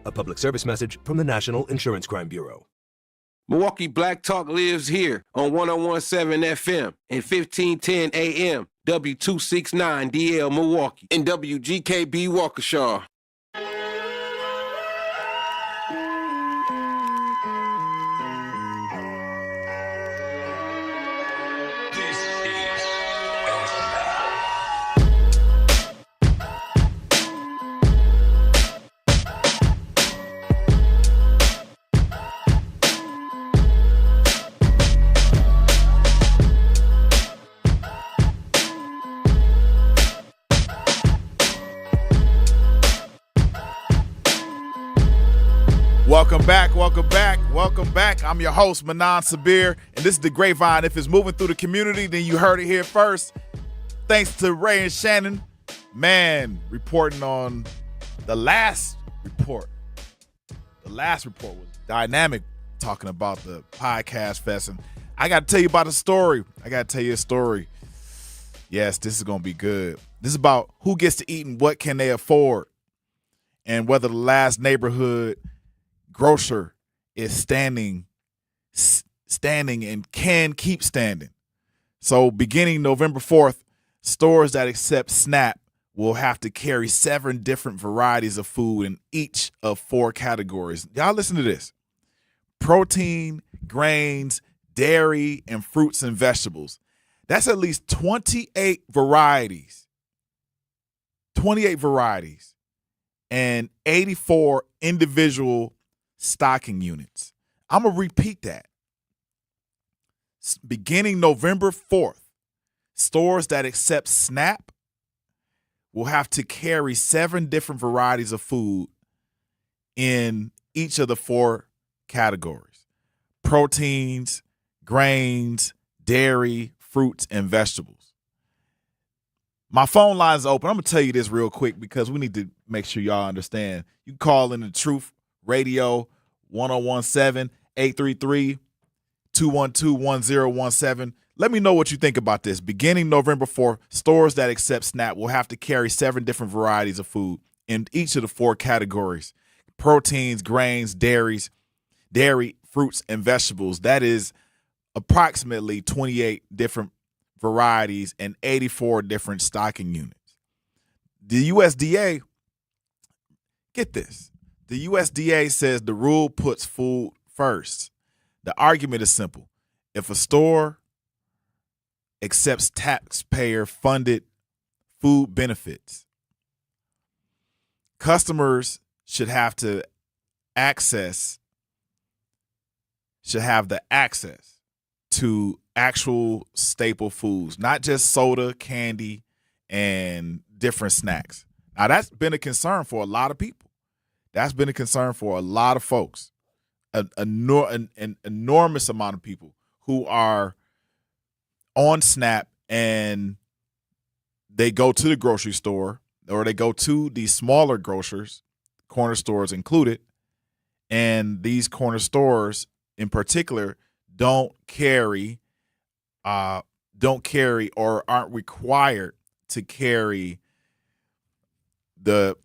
A public service message from the National Insurance Crime Bureau. Milwaukee Black Talk lives here on 101.7 FM and 1510 AM, W269DL Milwaukee, and WGKB Waukesha. Welcome back. I'm your host, Manan Sabir, and this is the Grapevine. If it's moving through the community, then you heard it here first. Thanks to Ray and Shannon, reporting on the last report. The last report was dynamic, talking about the podcast fest, and I got to tell you about a story. Yes, this is going to be good. This is about who gets to eat and what can they afford, and whether the last neighborhood grocer is standing and can keep standing. So beginning November 4th, stores that accept SNAP will have to carry 7 different varieties of food in each of 4 categories. Y'all listen to this: protein, grains, dairy, and fruits and vegetables. That's at least 28 varieties. 28 varieties and 84 individual stocking units. I'm going to repeat that. Beginning November 4th, stores that accept SNAP will have to carry 7 different varieties of food in each of the 4 categories: proteins, grains, dairy, fruits, and vegetables. My phone line is open. I'm going to tell you this real quick because we need to make sure y'all understand. You can call in the Truth Radio 1017-833-212-1017. Let me know what you think about this. Beginning November 4th, stores that accept SNAP will have to carry 7 different varieties of food in each of the 4 categories: proteins, grains, dairy, fruits, and vegetables. That is approximately 28 different varieties and 84 different stocking units. The USDA, get this. The USDA says the rule puts food first. The argument is simple. If a store accepts taxpayer-funded food benefits, customers should have the access to actual staple foods, not just soda, candy, and different snacks. Now, that's been a concern for a lot of people. That's been a concern for a lot of folks, an enormous amount of people who are on SNAP and they go to the grocery store or they go to these smaller grocers, corner stores included, and these corner stores in particular don't carry or aren't required to carry the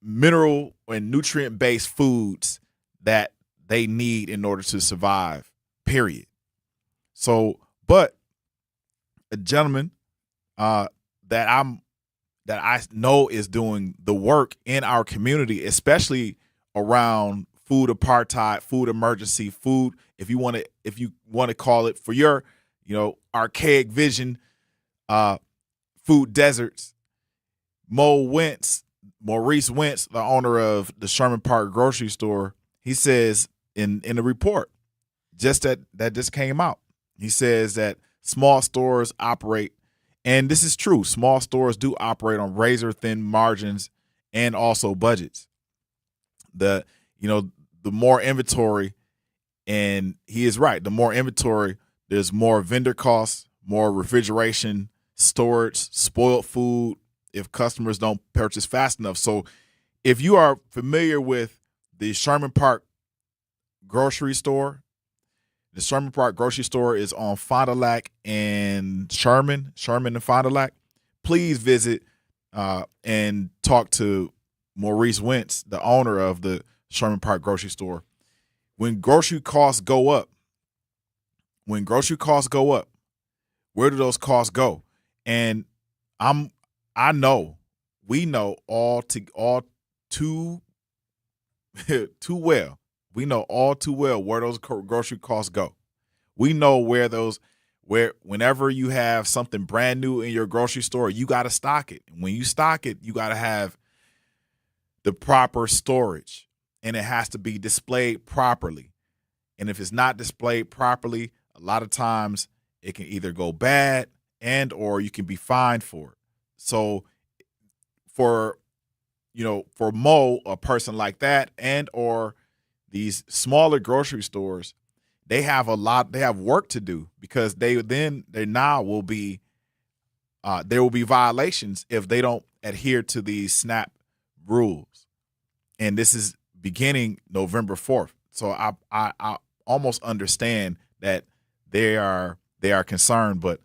mineral and nutrient-based foods that they need in order to survive, period. So, but a gentleman that I know is doing the work in our community, especially around food apartheid, food emergency, food, if you want to call it for your, archaic vision, food deserts. Maurice Wentz, the owner of the Sherman Park grocery store, he says in the report that just came out, he says that small stores operate, and this is true, small stores do operate on razor-thin margins and also budgets. The more inventory, and he is right, the more inventory, there's more vendor costs, more refrigeration, storage, spoiled food if customers don't purchase fast enough. So if you are familiar with the Sherman Park grocery store, the Sherman Park grocery store is on Fond du Lac and Sherman and Fond du Lac. Please visit and talk to Maurice Wentz, the owner of the Sherman Park grocery store, when grocery costs go up, where do those costs go? And we know all too too well. We know all too well where those grocery costs go. We know where whenever you have something brand new in your grocery store, you got to stock it. And when you stock it, you got to have the proper storage, and it has to be displayed properly. And if it's not displayed properly, a lot of times it can either go bad or you can be fined for it. So for Mo, a person like that, or these smaller grocery stores, they have work to do, because there will be violations if they don't adhere to these SNAP rules. And this is beginning November 4th. So I almost understand that they are concerned, but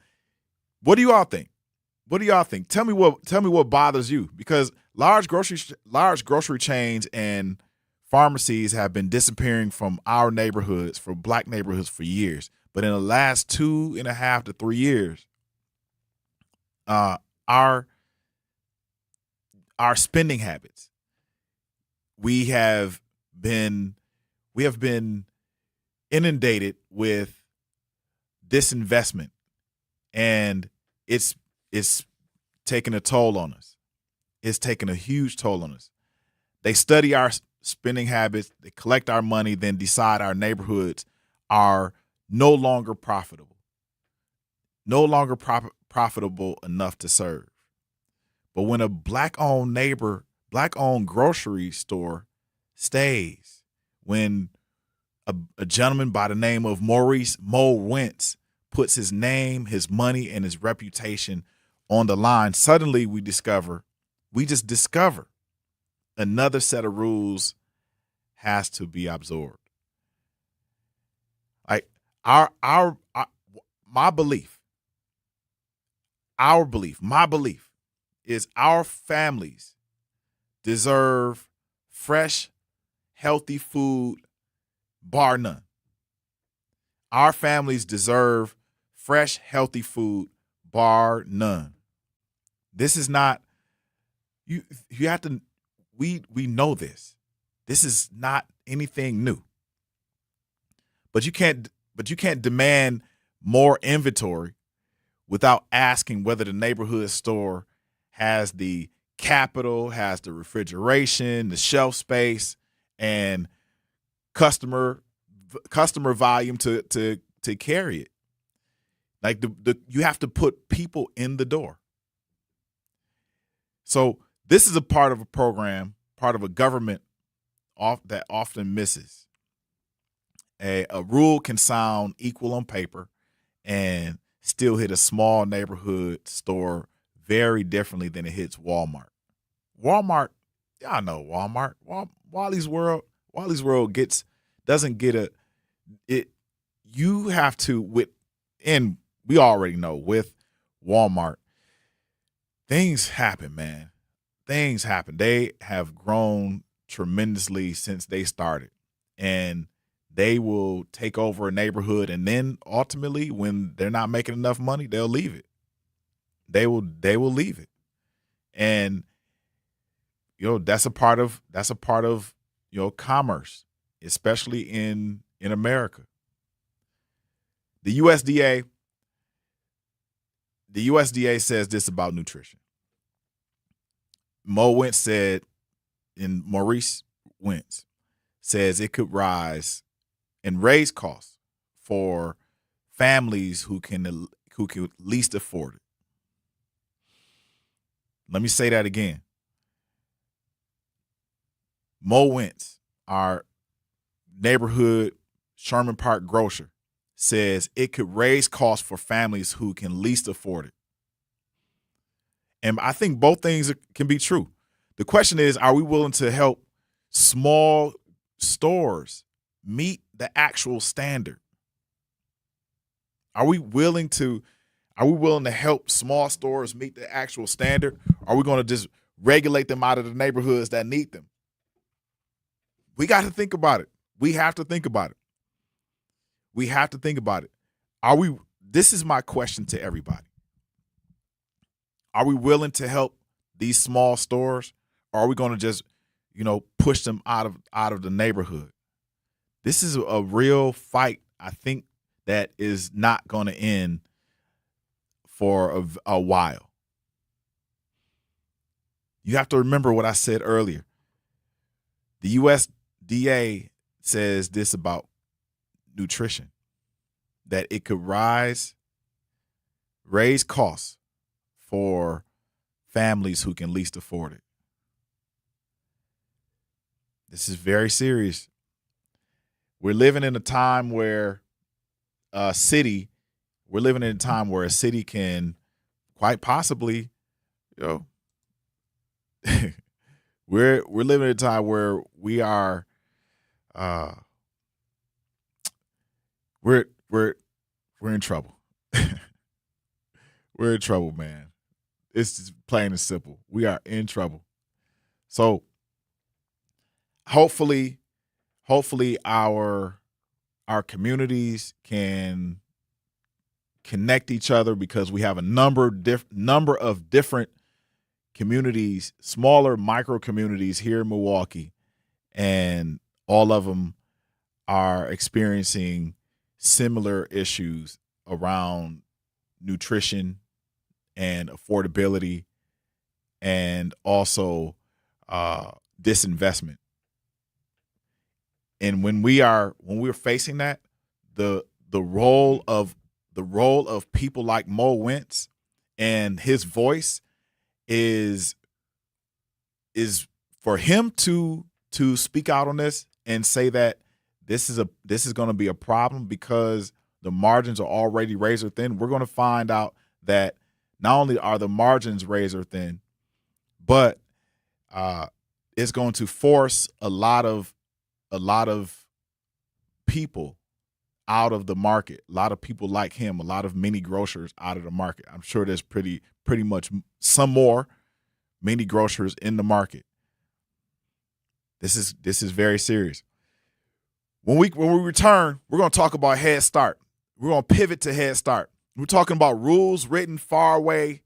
what do you all think? Tell me what bothers you, because large grocery chains and pharmacies have been disappearing from our neighborhoods, for black neighborhoods, for years. But in the last 2.5 to 3 years, our spending habits, we have been inundated with disinvestment, and it's taking a toll on us. It's taking a huge toll on us. They study our spending habits, they collect our money, then decide our neighborhoods are no longer profitable enough to serve. But when a black-owned grocery store stays, when a gentleman by the name of Mo Wentz puts his name, his money, and his reputation on the line, suddenly we discover another set of rules has to be absorbed. Like my belief is our families deserve fresh, healthy food, bar none. Our families deserve fresh, healthy food, bar none. This is not, you have to, we know this. This is not anything new. But you can't demand more inventory without asking whether the neighborhood store has the capital, has the refrigeration, the shelf space, and customer volume to carry it. Like you have to put people in the door. So this is a part of a program, part of a government that often misses. A rule can sound equal on paper and still hit a small neighborhood store very differently than it hits Walmart. Y'all know Walmart. Wally's World doesn't get it. You have to and we already know with Walmart, things happen, man. Things happen. They have grown tremendously since they started, and they will take over a neighborhood, and then ultimately, when they're not making enough money, they'll leave it. They will leave it, and that's a part of commerce, especially in America. The USDA says this about nutrition. Maurice Wentz says it could rise and raise costs for families who can least afford it. Let me say that again. Mo Wentz, our neighborhood Sherman Park grocer, says it could raise costs for families who can least afford it. And I think both things can be true. The question is, are we willing to help small stores meet the actual standard? Are we willing to help small stores meet the actual standard? Are we going to just regulate them out of the neighborhoods that need them. We got to think about it. We have to think about it. We have to think about it. This is my question to everybody. Are we willing to help these small stores, or are we going to just, push them out of the neighborhood? This is a real fight, I think, that is not going to end for a while. You have to remember what I said earlier. The USDA says this about nutrition, that it could raise costs for families who can least afford it. This is very serious. We're living in a time where a city can quite possibly, we're living in a time where we are we're in trouble. We're in trouble, man. It's just plain and simple. We are in trouble. So hopefully our communities can connect each other, because we have a number of different communities, smaller micro communities here in Milwaukee, and all of them are experiencing similar issues around nutrition and affordability, and also disinvestment. And when we're facing that, the role of people like Mo Wentz and his voice is for him to speak out on this and say that this is going to be a problem because the margins are already razor thin. We're going to find out that not only are the margins razor thin, but it's going to force a lot of people out of the market. A lot of people like him, a lot of mini grocers out of the market. I'm sure there's pretty much some more mini grocers in the market. This is very serious. When we return, we're going to talk about Head Start. We're going to pivot to Head Start. We're talking about rules written far away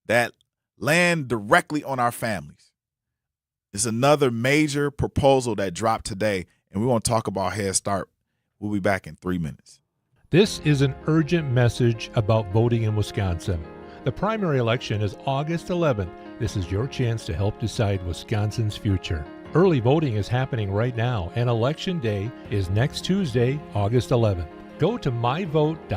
that land directly on our families. It's another major proposal that dropped today, and we want to talk about Head Start. We'll be back in 3 minutes. This is an urgent message about voting in Wisconsin. The primary election is August 11th. This is your chance to help decide Wisconsin's future. Early voting is happening right now, and Election Day is next Tuesday, August 11th. Go to myvote.wi.gov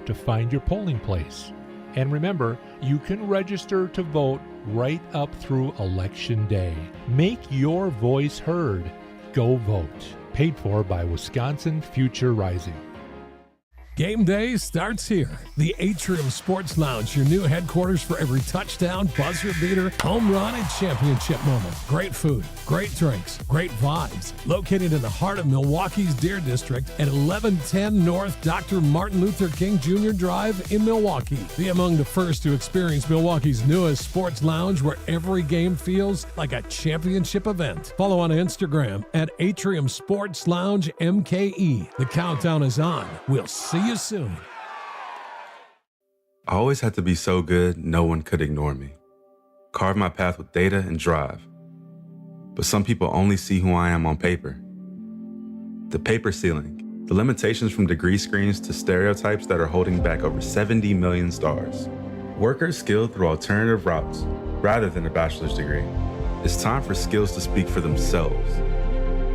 to find your polling place. And remember, you can register to vote right up through Election Day. Make your voice heard. Go vote. Paid for by Wisconsin Future Rising. Game day starts here. The Atrium Sports Lounge, your new headquarters for every touchdown, buzzer beater, home run, and championship moment. Great food, great drinks, great vibes. Located in the heart of Milwaukee's Deer District at 1110 North Dr. Martin Luther King Jr. Drive in Milwaukee. Be among the first to experience Milwaukee's newest sports lounge, where every game feels like a championship event. Follow on Instagram at Atrium Sports Lounge MKE. The countdown is on. We'll see you soon. I always had to be so good, no one could ignore me. Carve my path with data and drive. But some people only see who I am on paper. The paper ceiling, the limitations from degree screens to stereotypes that are holding back over 70 million stars. Workers skilled through alternative routes, rather than a bachelor's degree. It's time for skills to speak for themselves.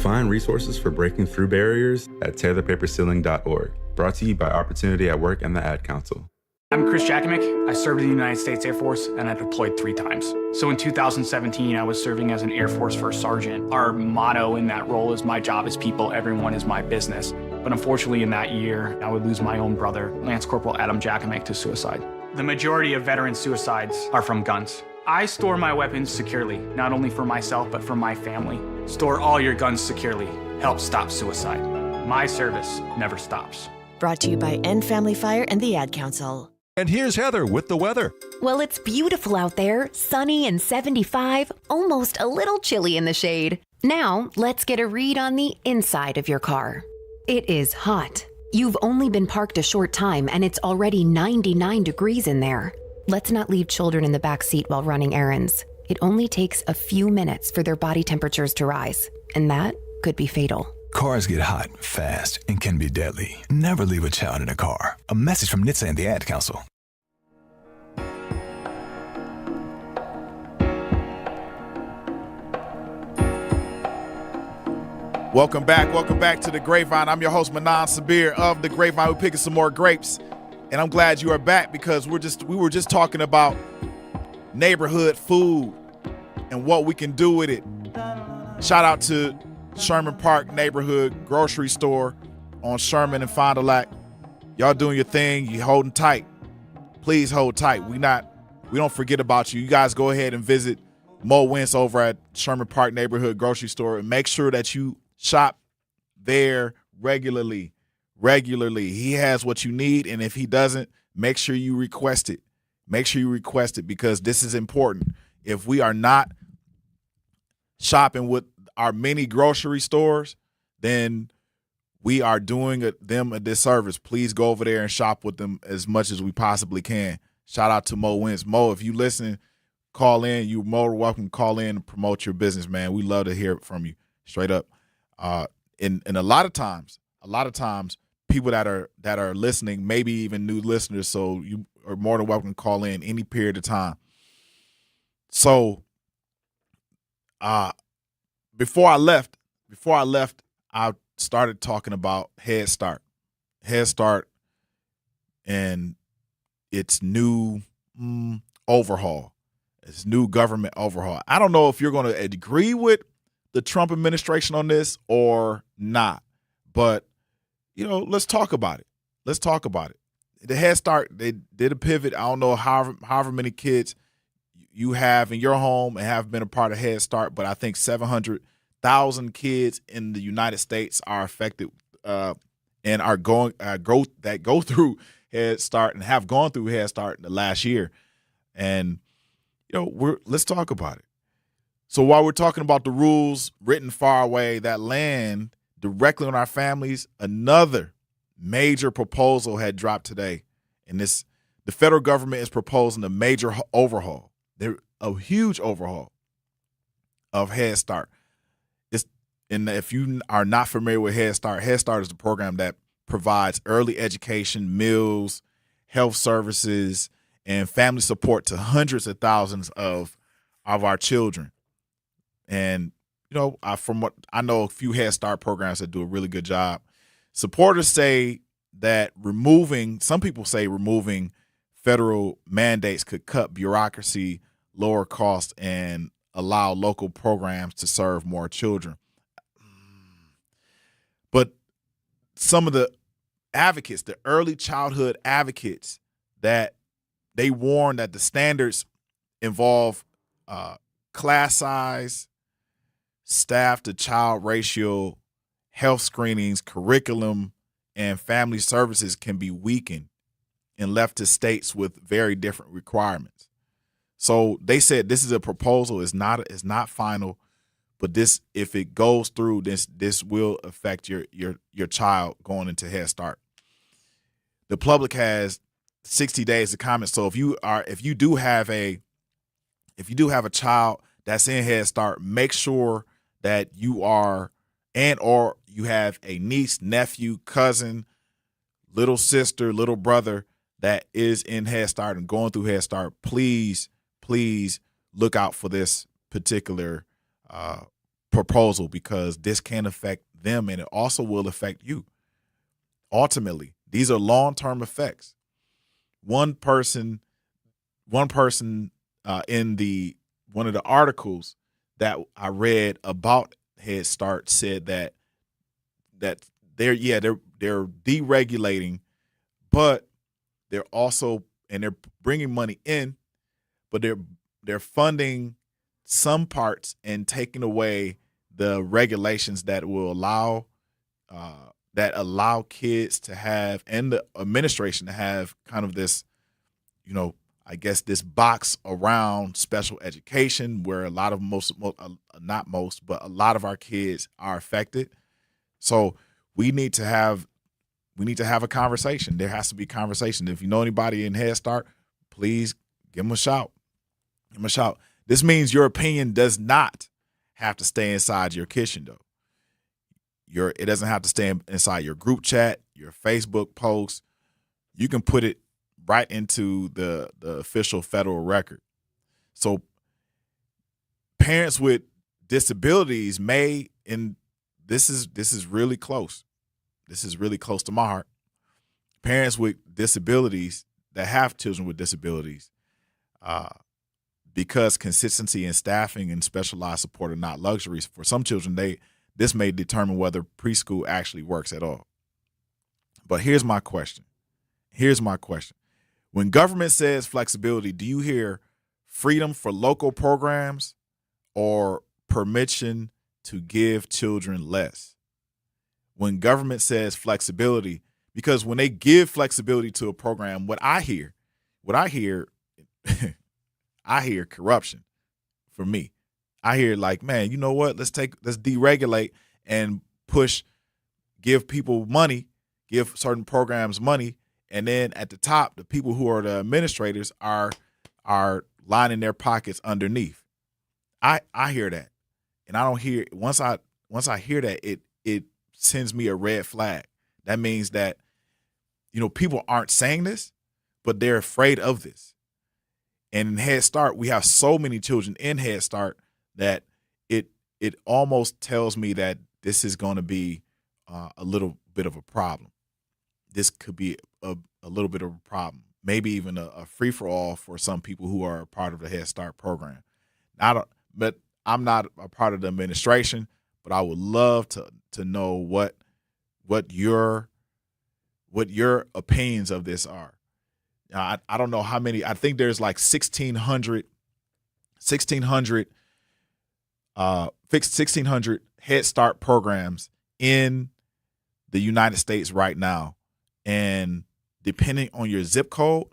Find resources for breaking through barriers at tearthepaperceiling.org. Brought to you by Opportunity at Work and the Ad Council. I'm Chris Jakimick. I served in the United States Air Force, and I deployed 3 times. So in 2017, I was serving as an Air Force First Sergeant. Our motto in that role is, my job is people, everyone is my business. But unfortunately in that year, I would lose my own brother, Lance Corporal Adam Jakimick, to suicide. The majority of veteran suicides are from guns. I store my weapons securely, not only for myself, but for my family. Store all your guns securely. Help stop suicide. My service never stops. Brought to you by End Family Fire and the Ad Council. And here's Heather with the weather. Well, it's beautiful out there, sunny and 75, almost a little chilly in the shade. Now, let's get a read on the inside of your car. It is hot. You've only been parked a short time and it's already 99 degrees in there. Let's not leave children in the back seat while running errands. It only takes a few minutes for their body temperatures to rise, and that could be fatal. Cars get hot, fast, and can be deadly. Never leave a child in a car. A message from NHTSA and the Ad Council. Welcome back to the Grapevine. I'm your host, Manan Sabir of the Grapevine. We're picking some more grapes, and I'm glad you are back because we were just talking about neighborhood food and what we can do with it. Shout out to Sherman Park Neighborhood Grocery Store on Sherman and Fond du Lac. Y'all doing your thing. You holding tight. Please hold tight. We don't forget about you. You guys go ahead and visit Mo Wentz over at Sherman Park Neighborhood Grocery Store and make sure that you shop there regularly. He has what you need, and if he doesn't, make sure you request it. Make sure you request it because this is important. If we are not shopping with our mini grocery stores, then we are doing them a disservice. Please go over there and shop with them as much as we possibly can. Shout out to Mo Wentz. Mo, if you listen, call in. You're more welcome to call in and promote your business, man. We love to hear from you, straight up. And a lot of times, people that are listening, maybe even new listeners, so you are more than welcome to call in any period of time. So, before I left, I started talking about Head Start and its new overhaul, its new government overhaul. I don't know if you're going to agree with the Trump administration on this or not, but let's talk about it. The Head Start, they did a pivot. I don't know however many kids you have in your home and have been a part of Head Start, but I think 700,000 kids in the United States are affected and are go through Head Start and have gone through Head Start in the last year. And let's talk about it. So while we're talking about the rules written far away that land directly on our families, another major proposal had dropped today. And the federal government is proposing a major overhaul. A huge overhaul of Head Start. And if you are not familiar with Head Start is the program that provides early education, meals, health services, and family support to hundreds of thousands of our children. And, from what I know, a few Head Start programs that do a really good job. Supporters say that some people say removing federal mandates could cut bureaucracy, lower costs, and allow local programs to serve more children. But some of the advocates, the early childhood advocates, that they warn that the standards involve class size, staff to child ratio, health screenings, curriculum, and family services can be weakened and left to states with very different requirements. So they said this is a proposal. It's not final, but if it goes through, this will affect your child going into Head Start. The public has 60 days to comment. So if you do have a child that's in Head Start, make sure that you are or you have a niece, nephew, cousin, little sister, little brother that is in Head Start and going through Head Start. Please look out for this particular proposal because this can affect them and it also will affect you. Ultimately, these are long-term effects. One person in one of the articles that I read about Head Start said that they're deregulating, but they're also they're bringing money in, but they're funding some parts and taking away the regulations that will allow kids to have and the administration to have kind of this I guess this box around special education where a lot of not most, but a lot of our kids are affected. So we need to have a conversation. There has to be conversation. If you know anybody in Head Start, please give them a shout. Give them a shout. This means your opinion does not have to stay inside your kitchen, though. It doesn't have to stay inside your group chat, your Facebook post. You can put it right into the official federal record. So parents with disabilities may, and this is really close. This is really close to my heart. Parents with disabilities that have children with disabilities, because consistency in staffing and specialized support are not luxuries for some children, this may determine whether preschool actually works at all. But here's my question. When government says flexibility, do you hear freedom for local programs or permission to give children less? When government says flexibility, because when they give flexibility to a program, what I hear, I hear corruption for me. I hear like, man, you know what? Let's deregulate and give people money, give certain programs money. And then at the top, the people who are the administrators are lining their pockets underneath. I hear that, and I don't hear once I hear that, it sends me a red flag. That means that people aren't saying this, but they're afraid of this. And in Head Start, we have so many children in Head Start that it almost tells me that this is going to be a little bit of a problem. This could be a little bit of a problem, maybe even a free-for-all for some people who are a part of the Head Start program. But I'm not a part of the administration, but I would love to know what your opinions of this are. I don't know how many. I think there's like 1,600 Head Start programs in the United States right now. And depending on your zip code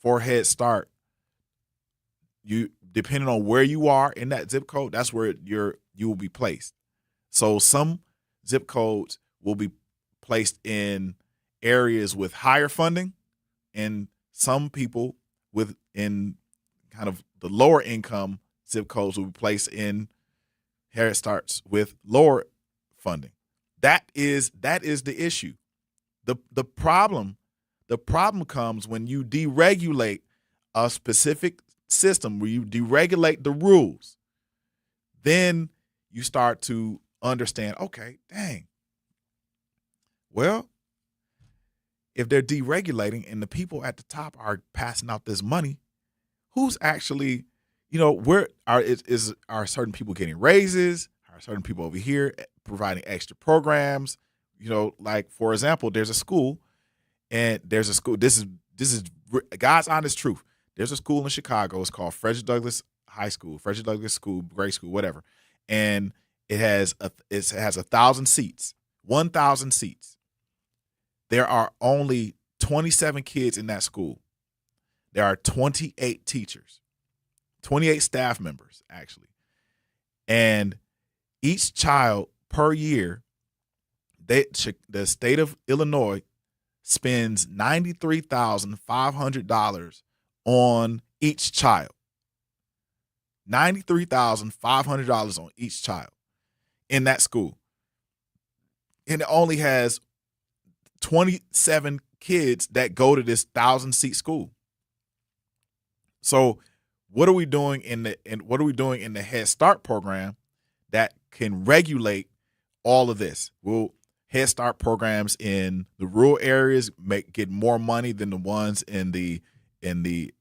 for Head Start, depending on where you are in that zip code, that's where you will be placed. So some zip codes will be placed in areas with higher funding, and some people in kind of the lower income zip codes will be placed in Head Starts with lower funding. That is the issue. The problem comes when you deregulate a specific system, where you deregulate the rules. Then you start to understand, okay, dang. Well, if they're deregulating and the people at the top are passing out this money, who's actually, are certain people getting raises? Are certain people over here providing extra programs? Like, for example, there's a school. This is God's honest truth. There's a school in Chicago. It's called Frederick Douglass High School, Frederick Douglass School, grade school, whatever. And it has 1,000 seats, 1,000 seats. There are only 27 kids in that school. There are 28 teachers, 28 staff members, actually. And each child per year, the state of Illinois spends $93,500 on each child. $93,500 on each child in that school. And it only has 27 kids that go to this 1,000-seat school. So what are we doing in the Head Start program that can regulate all of this? Well, Head Start programs in the rural areas get more money than the ones in the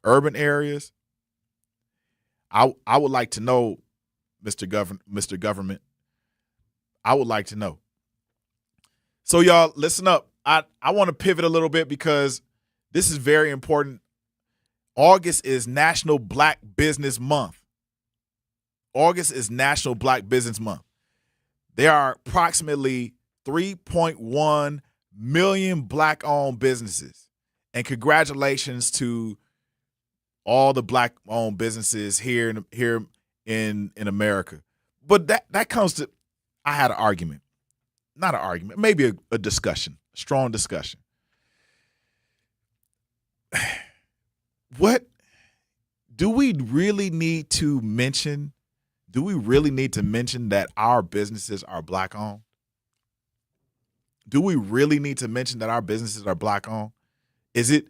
urban areas. I would like to know, Mr. Government. I would like to know. So y'all, listen up. I want to pivot a little bit because this is very important. August is National Black Business Month. August is National Black Business Month. There are approximately 3.1 million Black-owned businesses And congratulations to all the Black-owned businesses here in America. But that comes to, I had an argument. Not an argument, maybe a discussion, a strong discussion. What do we really need to mention? Do we really need to mention that our businesses are Black-owned? Do we really need to mention that our businesses are Black-owned? Is it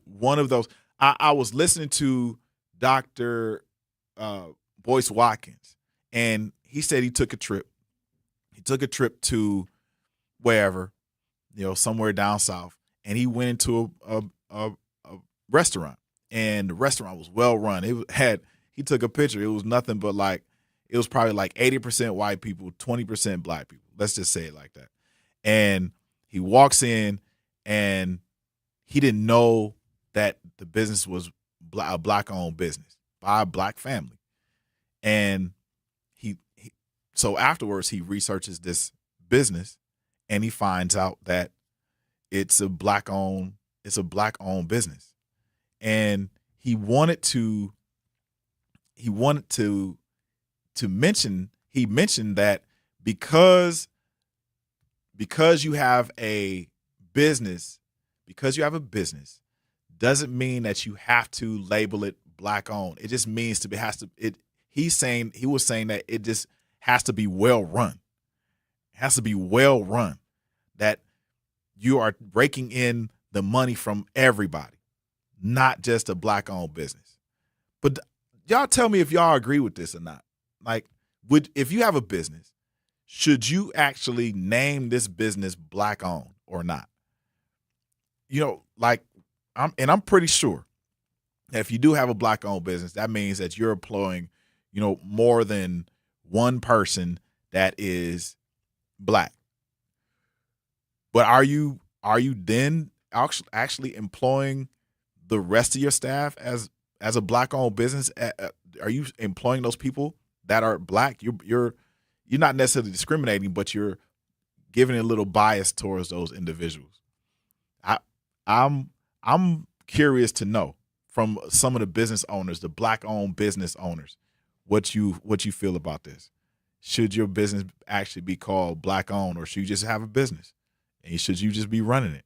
one of those? I was listening to Dr. Boyce Watkins, and he said he took a trip. He took a trip to wherever, somewhere down south, and he went into a restaurant, and the restaurant was well run. He took a picture. It was nothing but it was probably 80% white people, 20% Black people. Let's just say it like that. And he walks in, and he didn't know that the business was a Black-owned business by a Black family. And so afterwards, he researches this business, and he finds out that it's a Black-owned business. And he mentioned that because you have a business doesn't mean that you have to label it Black-owned. It just means he was saying that it just has to be well run. It has to be well run, that you are raking in the money from everybody, not just a Black-owned business. But y'all tell me if y'all agree with this or not. If you have a business, should you actually name this business Black-owned or not? I'm pretty sure that if you do have a Black-owned business, that means that you're employing, more than one person that is Black. But are you then actually employing the rest of your staff as a Black-owned business? Are you employing those people that are Black? You're not necessarily discriminating, but you're giving a little bias towards those individuals. I'm curious to know from some of the business owners, the Black-owned business owners, what you feel about this. Should your business actually be called Black-owned, or should you just have a business? And should you just be running it?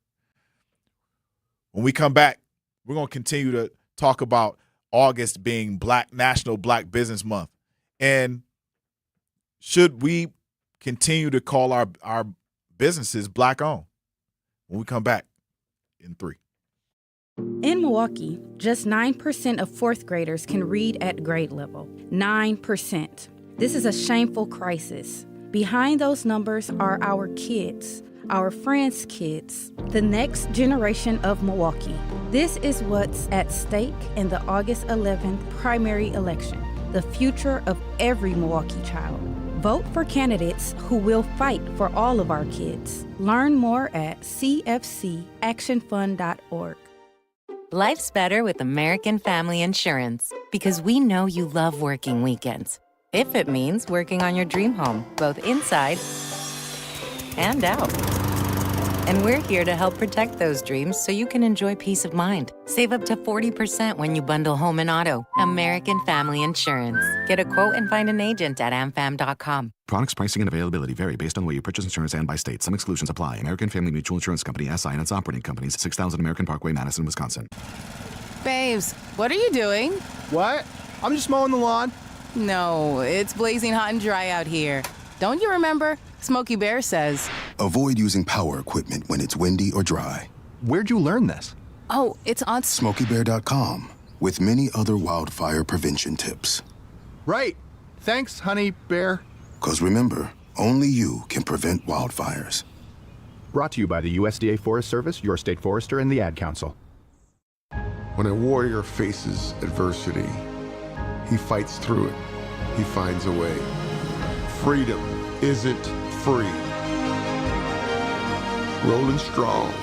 When we come back, we're going to continue to talk about August being National Black Business Month. And should we continue to call our businesses Black-owned? When we come back in 3. In Milwaukee, just 9% of fourth graders can read at grade level. 9%. This is a shameful crisis. Behind those numbers are our kids, our friends' kids, the next generation of Milwaukee. This is what's at stake in the August 11th primary election, the future of every Milwaukee child. Vote for candidates who will fight for all of our kids. Learn more at cfcactionfund.org. Life's better with American Family Insurance because we know you love working weekends. If it means working on your dream home, both inside and out. And we're here to help protect those dreams so you can enjoy peace of mind. Save up to 40% when you bundle home and auto. American Family Insurance. Get a quote and find an agent at amfam.com. Products, pricing, and availability vary based on the way you purchase insurance and by state. Some exclusions apply. American Family Mutual Insurance Company, SI, and its operating companies. 6000 American Parkway, Madison, Wisconsin. Babes, what are you doing? What? I'm just mowing the lawn. No, it's blazing hot and dry out here. Don't you remember? Smokey Bear says, avoid using power equipment when it's windy or dry. Where'd you learn this? Oh, it's on SmokeyBear.com, with many other wildfire prevention tips. Right. Thanks, honey bear. Because remember, only you can prevent wildfires. Brought to you by the USDA Forest Service, your state forester, and the Ad Council. When a warrior faces adversity, he fights through it. He finds a way. Freedom isn't free. Rolling strong.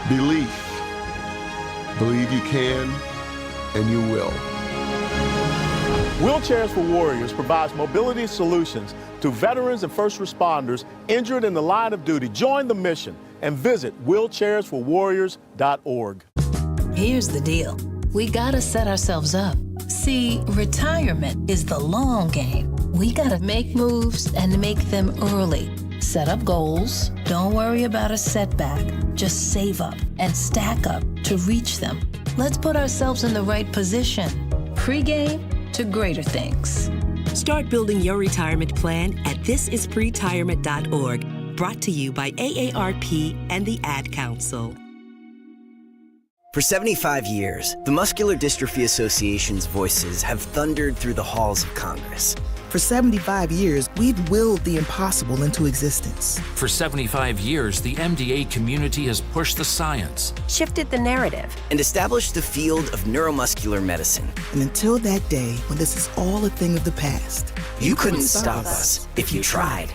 Belief. Believe you can, and you will. Wheelchairs for Warriors provides mobility solutions to veterans and first responders injured in the line of duty. Join the mission. and visit wheelchairsforwarriors.org. Here's the deal. We gotta set ourselves up. See, retirement is the long game. We gotta make moves and make them early. Set up goals. Don't worry about a setback. Just save up and stack up to reach them. Let's put ourselves in the right position. Pre-game to greater things. Start building your retirement plan at thisispretirement.org. Brought to you by AARP and the Ad Council. For 75 years, the Muscular Dystrophy Association's voices have thundered through the halls of Congress. For 75 years, we've willed the impossible into existence. For 75 years, the MDA community has pushed the science, shifted the narrative, and established the field of neuromuscular medicine. And until that day, when this is all a thing of the past, you couldn't stop us if you tried.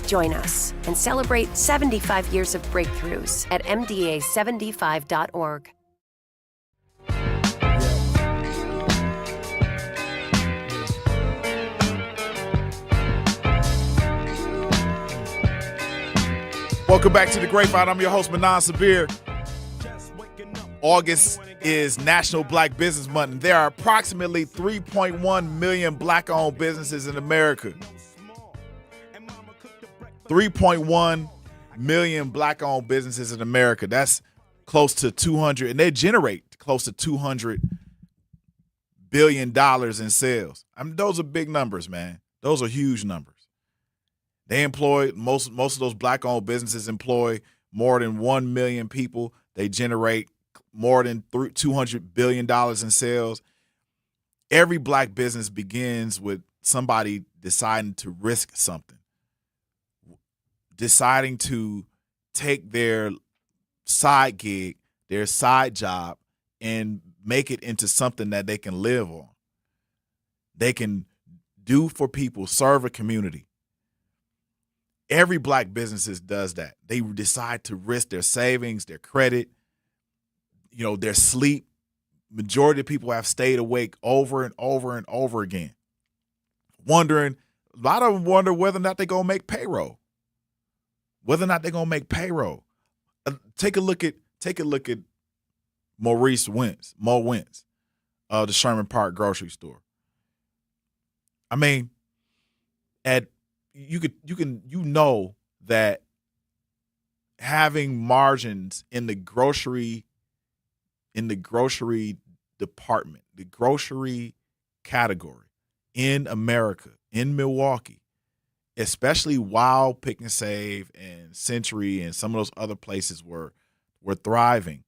Join us and celebrate 75 years of breakthroughs at MDA75.org. Welcome back to the Grapevine. I'm your host, Manan Sabir. August is National Black Business Month, and there are approximately 3.1 million black-owned businesses in America. 3.1 million black-owned businesses in America. That's close to 200, and they generate close to $200 billion in sales. I mean, those are big numbers, man. Those are huge numbers. They employ, most of those black-owned businesses employ more than 1 million people. They generate more than $200 billion in sales. Every black business begins with somebody deciding to risk something, deciding to take their side gig, their side job, and make it into something that they can live on. They can do for people, serve a community. Every black business does that. They decide to risk their savings, their credit, their sleep. Majority of people have stayed awake over and over and over again, wondering. A lot of them wonder whether or not they're gonna make payroll. Take a look at Maurice Wentz, Mo Wentz, of the Sherman Park grocery store. I mean, you know that having margins in the grocery department, the grocery category in America, in Milwaukee, especially while Pick and Save and Century and some of those other places were thriving,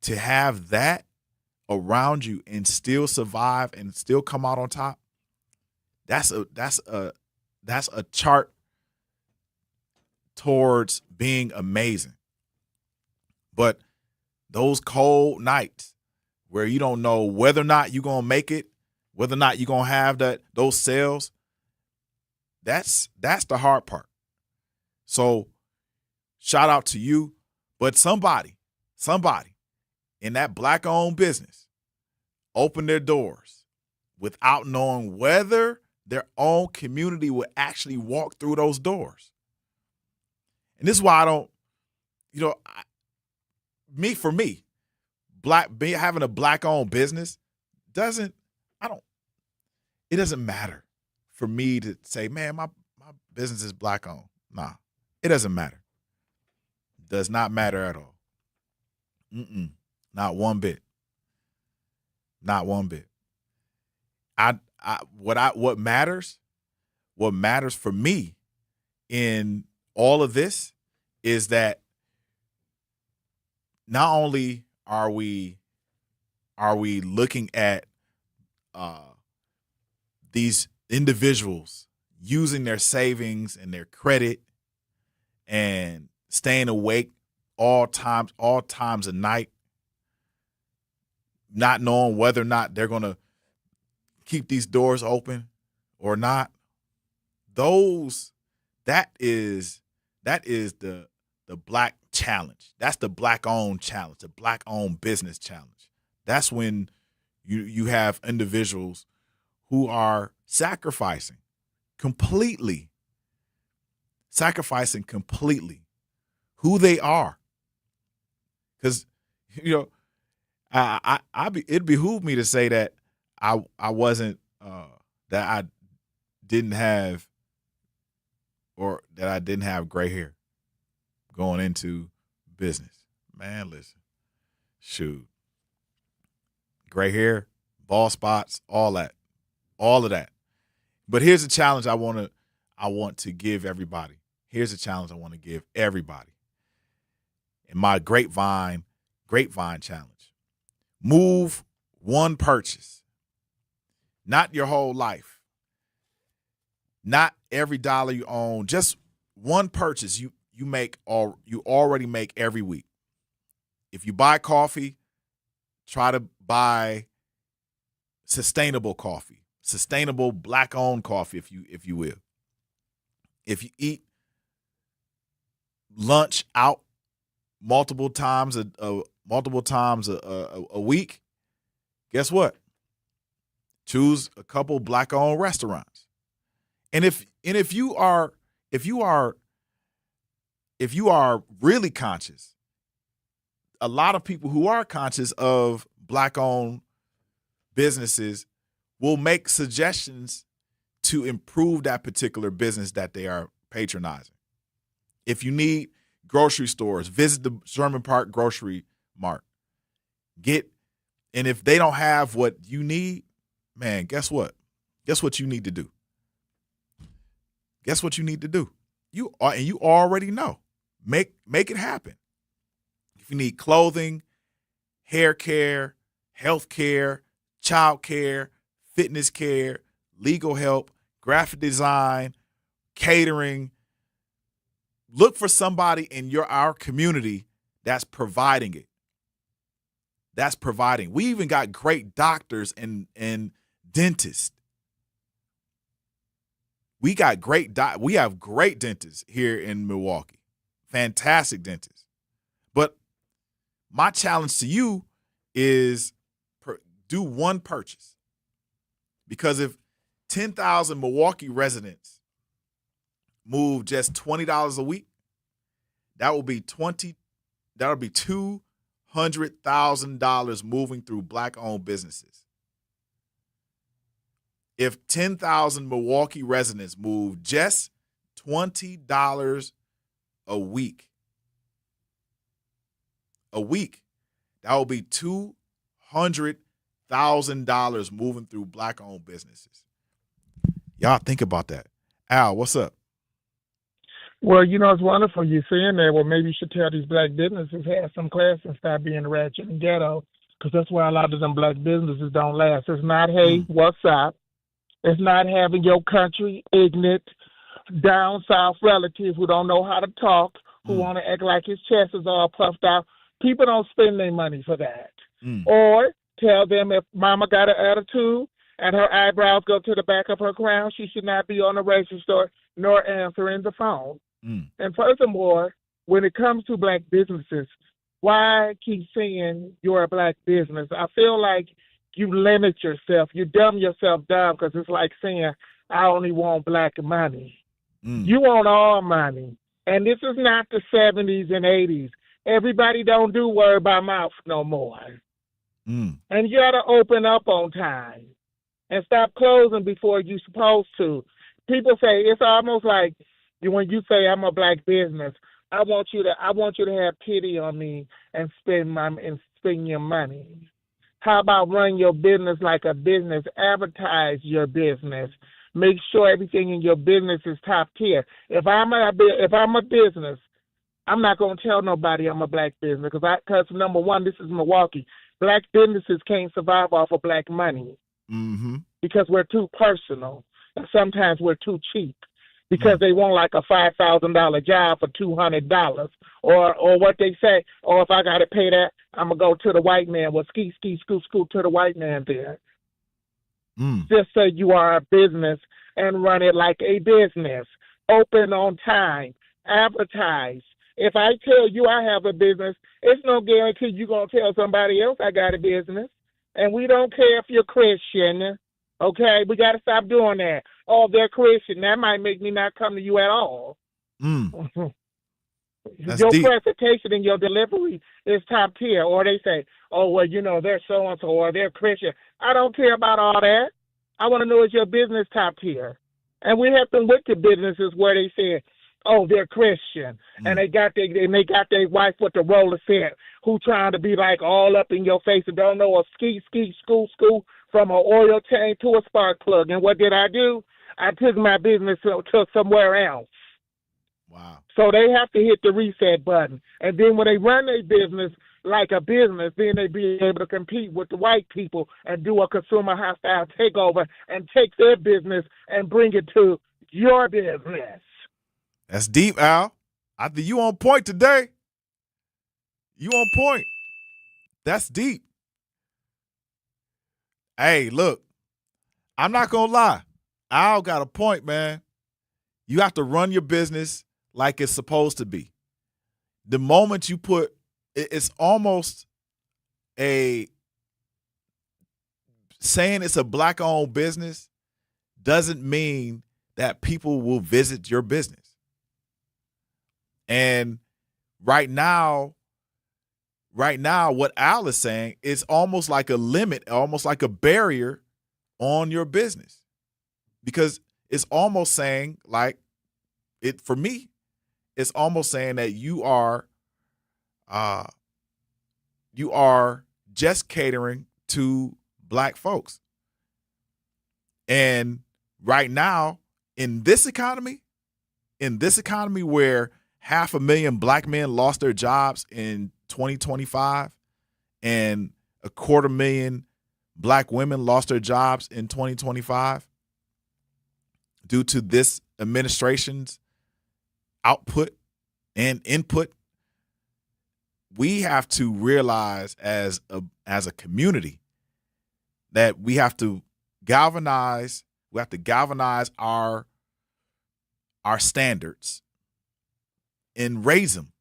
to have that around you and still survive and still come out on top, that's a chart towards being amazing. But those cold nights where you don't know whether or not you're going to make it, whether or not you're going to have those sales, that's the hard part. So shout out to you, but somebody in that black-owned business opened their doors without knowing whether their own community would actually walk through those doors. And this is why I don't, having a black-owned business it doesn't matter for me to say, man, my business is black-owned. Nah, it doesn't matter. Does not matter at all. Not one bit. Not one bit. What matters for me in all of this is that not only are we looking at these individuals using their savings and their credit and staying awake all times of night, not knowing whether or not they're going to keep these doors open or not. That is the black challenge. That's the black-owned challenge, the black-owned business challenge. That's when you have individuals who are sacrificing completely, who they are. Because, it behooved me to say that I wasn't that I didn't have gray hair going into business. Man, listen, shoot, gray hair, bald spots, all of that. But here's a challenge I want to give everybody. Here's a challenge I want to give everybody. In my Grapevine challenge. Move one purchase. Not your whole life. Not every dollar you own. Just one purchase you already make every week. If you buy coffee, try to buy sustainable coffee. Sustainable black-owned coffee, if you will. If you eat lunch out multiple times a week, guess what? Choose a couple black-owned restaurants. And if you are really conscious, a lot of people who are conscious of black-owned businesses will make suggestions to improve that particular business that they are patronizing. If you need grocery stores, visit the Sherman Park Grocery Mart. And if they don't have what you need, man, guess what? Guess what you need to do? Guess what you need to do? You already know. Make it happen. If you need clothing, hair care, health care, child care, fitness care, legal help, graphic design, catering, look for somebody in our community that's providing it. That's providing. We even got great doctors and dentists. We have great dentists here in Milwaukee. Fantastic dentists. But my challenge to you is do one purchase. Because if 10,000 Milwaukee residents move just $20 a week, that will be $200,000 moving through black-owned businesses. If 10,000 Milwaukee residents move just $20 a week, that will be $200,000 moving through black-owned businesses. Y'all think about that. Al, what's up? Well, it's wonderful you're saying that. Well, maybe you should tell these black businesses have some class and stop being ratchet and ghetto, because that's why a lot of them black businesses don't last. It's not, hey, what's up? It's not having your country ignorant, down south relatives who don't know how to talk, who want to act like his chest is all puffed out. People don't spend their money for that. Or tell them if mama got an attitude and her eyebrows go to the back of her crown, she should not be on the grocery store nor answering the phone. And furthermore, when it comes to black businesses, why keep saying you're a black business? I feel like you limit yourself. You dumb yourself down, because it's like saying, I only want black money. You want all money. And this is not the 70s and 80s. Everybody don't do word by mouth no more. And you got to open up on time and stop closing before you're supposed to. People say, it's almost like when you say I'm a black business, I want you to have pity on me and spend your money. How about run your business like a business? Advertise your business. Make sure everything in your business is top tier. If I'm a business, I'm not going to tell nobody I'm a black business, because number one, this is Milwaukee. Black businesses can't survive off of black money because we're too personal, and sometimes we're too cheap. Because they want like a $5,000 job for $200, or what they say. Or if I got to pay that, I'm gonna go to the white man. Well, ski, scoot to the white man there. Just so you are a business and run it like a business. Open on time. Advertise. If I tell you I have a business, it's no guarantee you're gonna tell somebody else I got a business. And we don't care if you're Christian. Okay, we got to stop doing that. Oh, they're Christian. That might make me not come to you at all. That's your deep. presentation and your delivery is top tier. Or they say, oh, well, they're so-and-so or they're Christian. I don't care about all that. I want to know, is your business top tier? And we have some wicked businesses where they say, oh, they're Christian, and they got their wife with the roller set who trying to be like all up in your face and don't know a ski, school from an oil tank to a spark plug. And what did I do? I took my business to somewhere else. Wow. So they have to hit the reset button. And then when they run their business like a business, then they be able to compete with the white people and do a consumer hostile takeover and take their business and bring it to your business. That's deep, Al. I think you on point today. You on point. That's deep. Hey, look, I'm not going to lie. Al got a point, man. You have to run your business like it's supposed to be. The moment you put, it's almost saying it's a black-owned business doesn't mean that people will visit your business. And right now, what Al is saying is almost like a limit, almost like a barrier on your business. Because it's almost saying, like, for me, it's almost saying that you are just catering to black folks. And right now, in this economy where 500,000 black men lost their jobs in 2025 and 250,000 black women lost their jobs in 2025 due to this administration's output and input, we have to realize as a community that we have to galvanize our standards and raise them.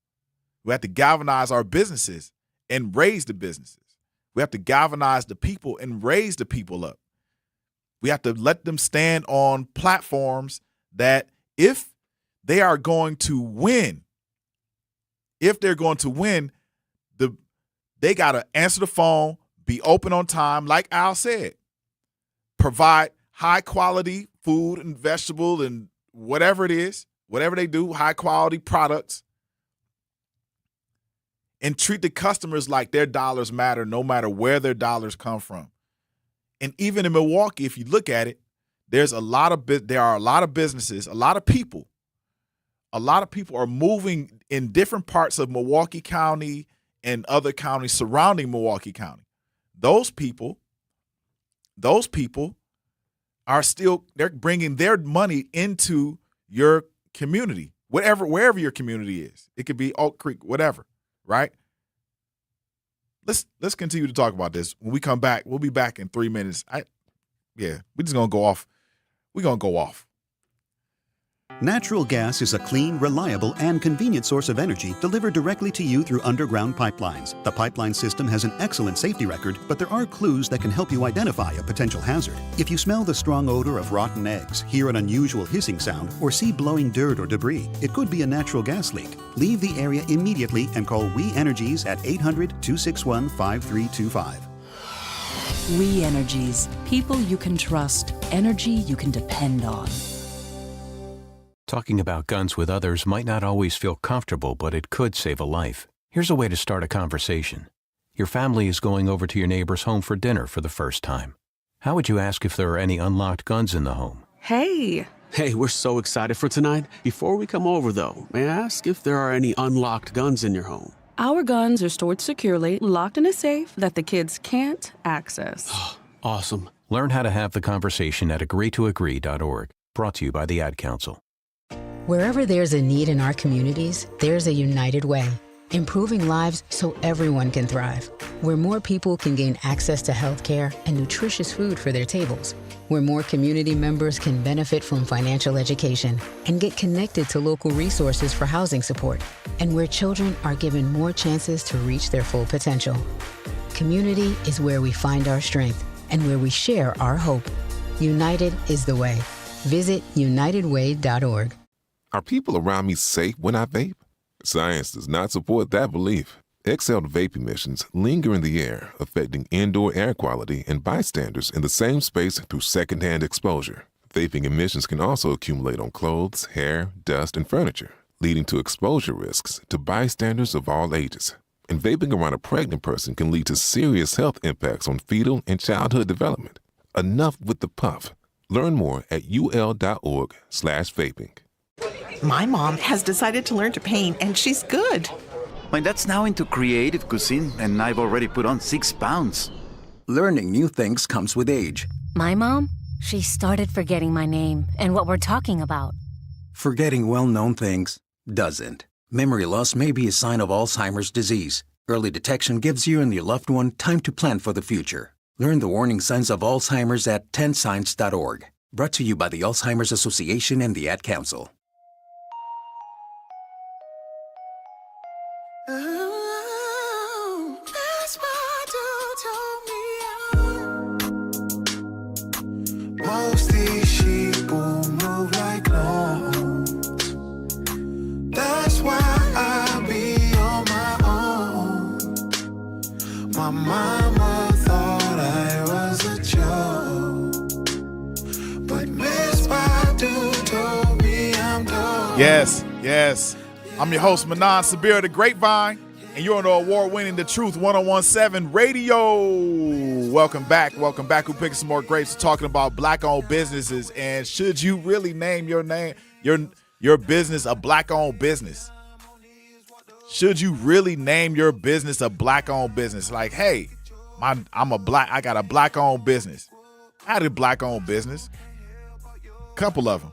We have to galvanize our businesses and raise the businesses. We have to galvanize the people and raise the people up. We have to let them stand on platforms that if they are going to win, they got to answer the phone, be open on time, like Al said, provide high quality food and vegetable and whatever it is, whatever they do, high quality products, and treat the customers like their dollars matter no matter where their dollars come from. And even in Milwaukee, if you look at it, there are a lot of businesses, a lot of people are moving in different parts of Milwaukee County and other counties surrounding Milwaukee County. Those people are they're bringing their money into your community, wherever your community is. It could be Oak Creek, whatever, right? Let's continue to talk about this. When we come back, we'll be back in 3 minutes. We're just gonna go off. We're gonna go off. Natural gas is a clean, reliable, and convenient source of energy delivered directly to you through underground pipelines. The pipeline system has an excellent safety record, but there are clues that can help you identify a potential hazard. If you smell the strong odor of rotten eggs, hear an unusual hissing sound, or see blowing dirt or debris, it could be a natural gas leak. Leave the area immediately and call We Energies at 800-261-5325. We Energies. People you can trust. Energy you can depend on. Talking about guns with others might not always feel comfortable, but it could save a life. Here's a way to start a conversation. Your family is going over to your neighbor's home for dinner for the first time. How would you ask if there are any unlocked guns in the home? Hey, we're so excited for tonight. Before we come over, though, may I ask if there are any unlocked guns in your home? Our guns are stored securely, locked in a safe that the kids can't access. Awesome. Learn how to have the conversation at agreetoagree.org. Brought to you by the Ad Council. Wherever there's a need in our communities, there's a United Way, improving lives so everyone can thrive. Where more people can gain access to health care and nutritious food for their tables. Where more community members can benefit from financial education and get connected to local resources for housing support. And where children are given more chances to reach their full potential. Community is where we find our strength and where we share our hope. United is the way. Visit unitedway.org. Are people around me safe when I vape? Science does not support that belief. Exhaled vape emissions linger in the air, affecting indoor air quality and bystanders in the same space through secondhand exposure. Vaping emissions can also accumulate on clothes, hair, dust, and furniture, leading to exposure risks to bystanders of all ages. And vaping around a pregnant person can lead to serious health impacts on fetal and childhood development. Enough with the puff. Learn more at ul.org/vaping. My mom has decided to learn to paint, and she's good. My dad's now into creative cuisine, and I've already put on 6 pounds. Learning new things comes with age. My mom, she started forgetting my name and what we're talking about. Forgetting well-known things doesn't. Memory loss may be a sign of Alzheimer's disease. Early detection gives you and your loved one time to plan for the future. Learn the warning signs of Alzheimer's at 10signs.org. Brought to you by the Alzheimer's Association and the Ad Council. Most these sheep will move like clones. That's why I be on my own. My mama thought I was a joke, but Miss Badu told me I'm dope. Yes. I'm your host, Manan Sabir of the Grapevine, and you're on the award-winning The Truth 1017 Radio. Welcome back. Who picking some more grapes? Talking about black-owned businesses, and should you really name your business a black-owned business? Should you really name your business a black-owned business? Like, hey, I got a black-owned business. I had a black-owned business. A couple of them.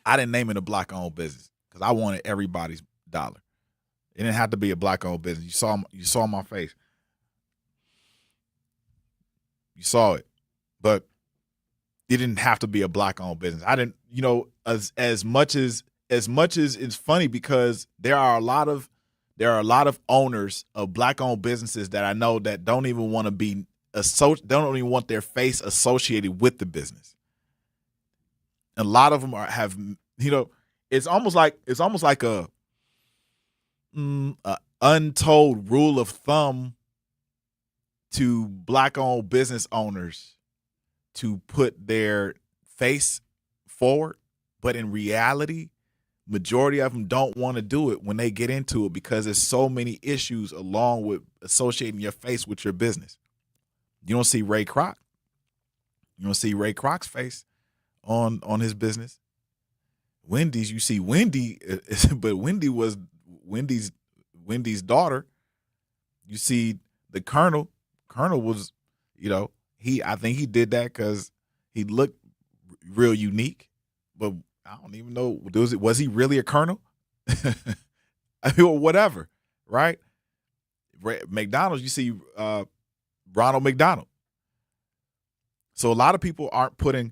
I didn't name it a black-owned business because I wanted everybody's dollar. It didn't have to be a black-owned business. You saw my face. You saw it, but it didn't have to be a black-owned business. I didn't, as much as it's funny because there are a lot of owners of black-owned businesses that I know that don't even want to be don't even want their face associated with the business. A lot of them have it's almost like a untold rule of thumb to black-owned business owners to put their face forward, but in reality, majority of them don't want to do it when they get into it because there's so many issues along with associating your face with your business. You don't see Ray Kroc. You don't see Ray Kroc's face on his business. Wendy's, you see Wendy, but Wendy was Wendy's daughter. You see the Colonel. Colonel was, I think he did that because he looked real unique, but I don't even know, was he really a colonel? I mean, whatever, right? McDonald's, you see Ronald McDonald. So a lot of people aren't putting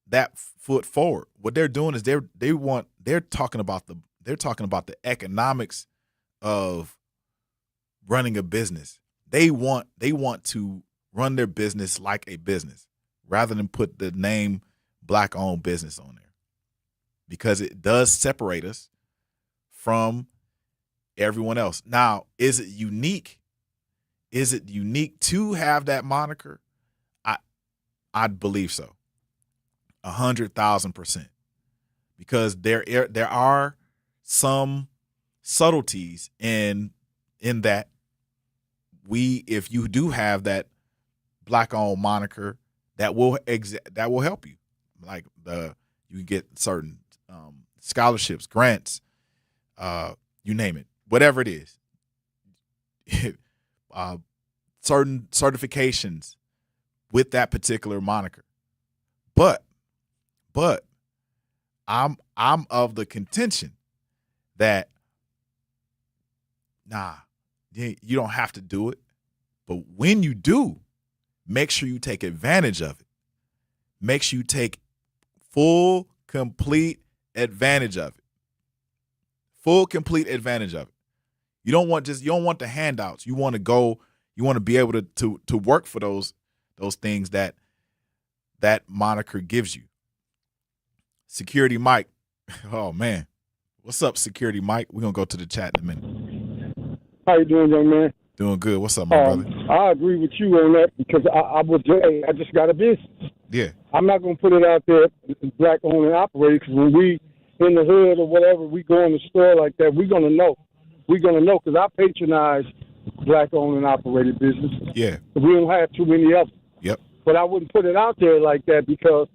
that foot forward. What they're doing is they're talking about the economics of running a business. They want to run their business like a business rather than put the name black-owned business on there because it does separate us from everyone else. Now, is it unique? Is it unique to have that moniker? I'd believe so. 100,000%. Because there are some subtleties in that if you do have that black-owned moniker, that will help you. Like you get certain scholarships, grants, you name it, whatever it is. Certain certifications with that particular moniker. But I'm of the contention that you don't have to do it. But when you do, make sure you take advantage of it. Make sure you take full, complete advantage of it. Full, complete advantage of it. You don't want the handouts. You want to be able to work for those things that moniker gives you. Security Mike, oh man, What's up, Security Mike? We're going to go to the chat in a minute. How you doing, young man? Doing good. What's up, my brother? I agree with you on that because I just got a business. Yeah. I'm not going to put it out there as black owned and operated because when we in the hood or whatever, we go in the store like that, we're going to know. We're going to know because I patronize black owned and operated business. Yeah. We don't have too many of them. Yep. But I wouldn't put it out there like that because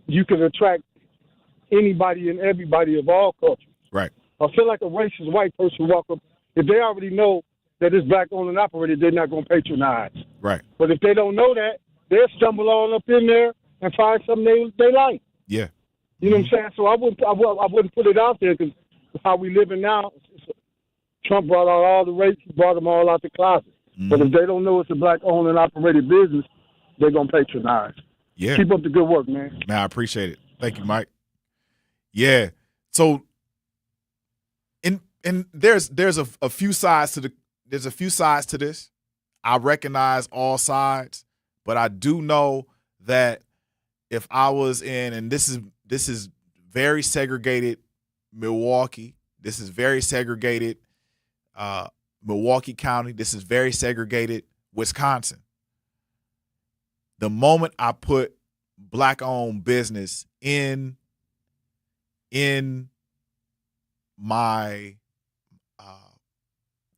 you can attract anybody and everybody of all cultures. Right. I feel like a racist white person walk up. If they already know that it's black owned and operated, they're not going to patronize. Right. But if they don't know that, they'll stumble all up in there and find something they like. Yeah. You know what I'm saying? So I wouldn't put it out there because how we living now, Trump brought out all the races, brought them all out the closet. Mm-hmm. But if they don't know it's a black owned and operated business, they're going to patronize. Yeah. Keep up the good work, man. Man, I appreciate it. Thank you, Mike. Yeah. So and there's a few sides to this. I recognize all sides, but I do know that if I was in, and this is very segregated Milwaukee, this is very segregated Milwaukee County, this is very segregated Wisconsin. The moment I put black-owned business in my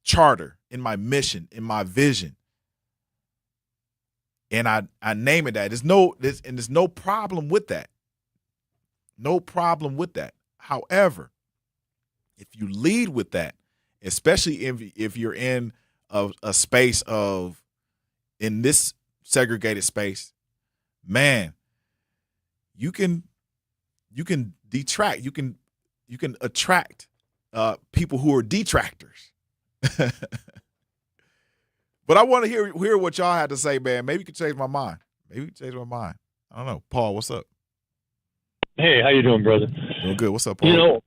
charter, in my mission, in my vision, and I name it that, there's no problem with that. No problem with that. However, if you lead with that, especially if you're in a space in this segregated space, man, you can detract. You can attract people who are detractors. But I want to hear what y'all had to say, man. Maybe you can change my mind. I don't know. Paul, what's up? Hey, how you doing, brother? Doing good. What's up, Paul? You know,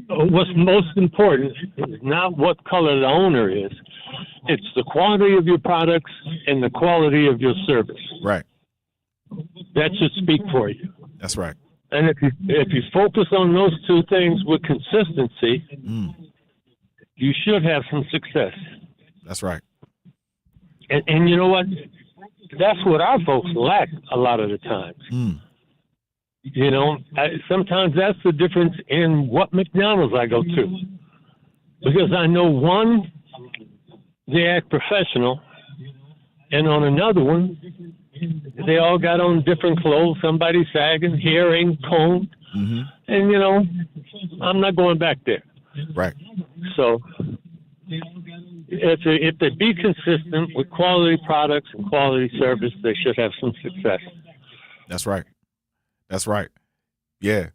what's most important is not what color the owner is. It's the quality of your products and the quality of your service. Right. That should speak for you. That's right. And if you focus on those two things with consistency, you should have some success. That's right. And you know what? That's what our folks lack a lot of the times. You know, sometimes that's the difference in what McDonald's I go to. Because I know one, they act professional, and on another one, they all got on different clothes. Somebody sagging, hair ain't combed. Mm-hmm. And, you know, I'm not going back there. Right. So if they be consistent with quality products and quality service, they should have some success. That's right. That's right. Yeah.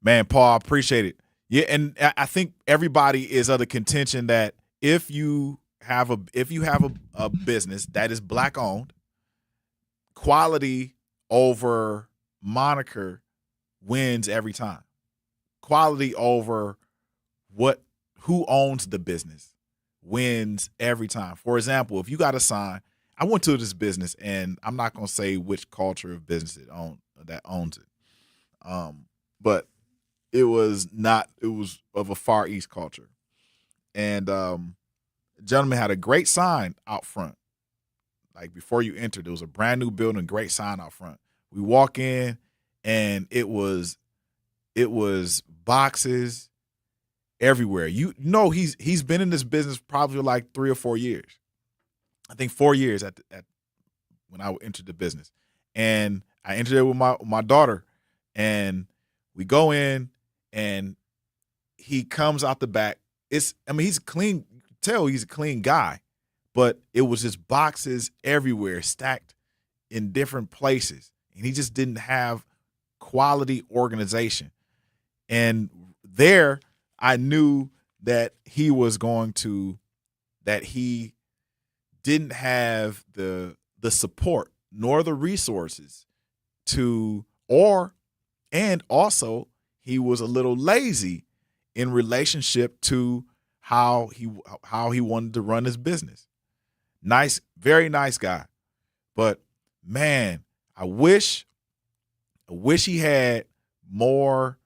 Man, Paul, I appreciate it. Yeah, and I think everybody is of the contention that if you have a business that is black owned, quality over moniker wins every time. Quality over who owns the business wins every time. For example, if you got a sign, I went to this business, and I'm not going to say which culture of business that owns it, but it was of a Far East culture, and the gentleman had a great sign out front. Like before you entered, there was a brand new building, great sign out front. We walk in, and it was boxes everywhere. You know, he's been in this business probably like 3 or 4 years. I think 4 years at when I entered the business, and I entered it with my daughter, and we go in, and he comes out the back. He's clean. You can tell he's a clean guy, but it was just boxes everywhere, stacked in different places, and he just didn't have quality organization. And there, I knew that he didn't have the support nor the resources and also he was a little lazy in relationship to how he wanted to run his business. Nice, very nice guy. But man, I wish he had more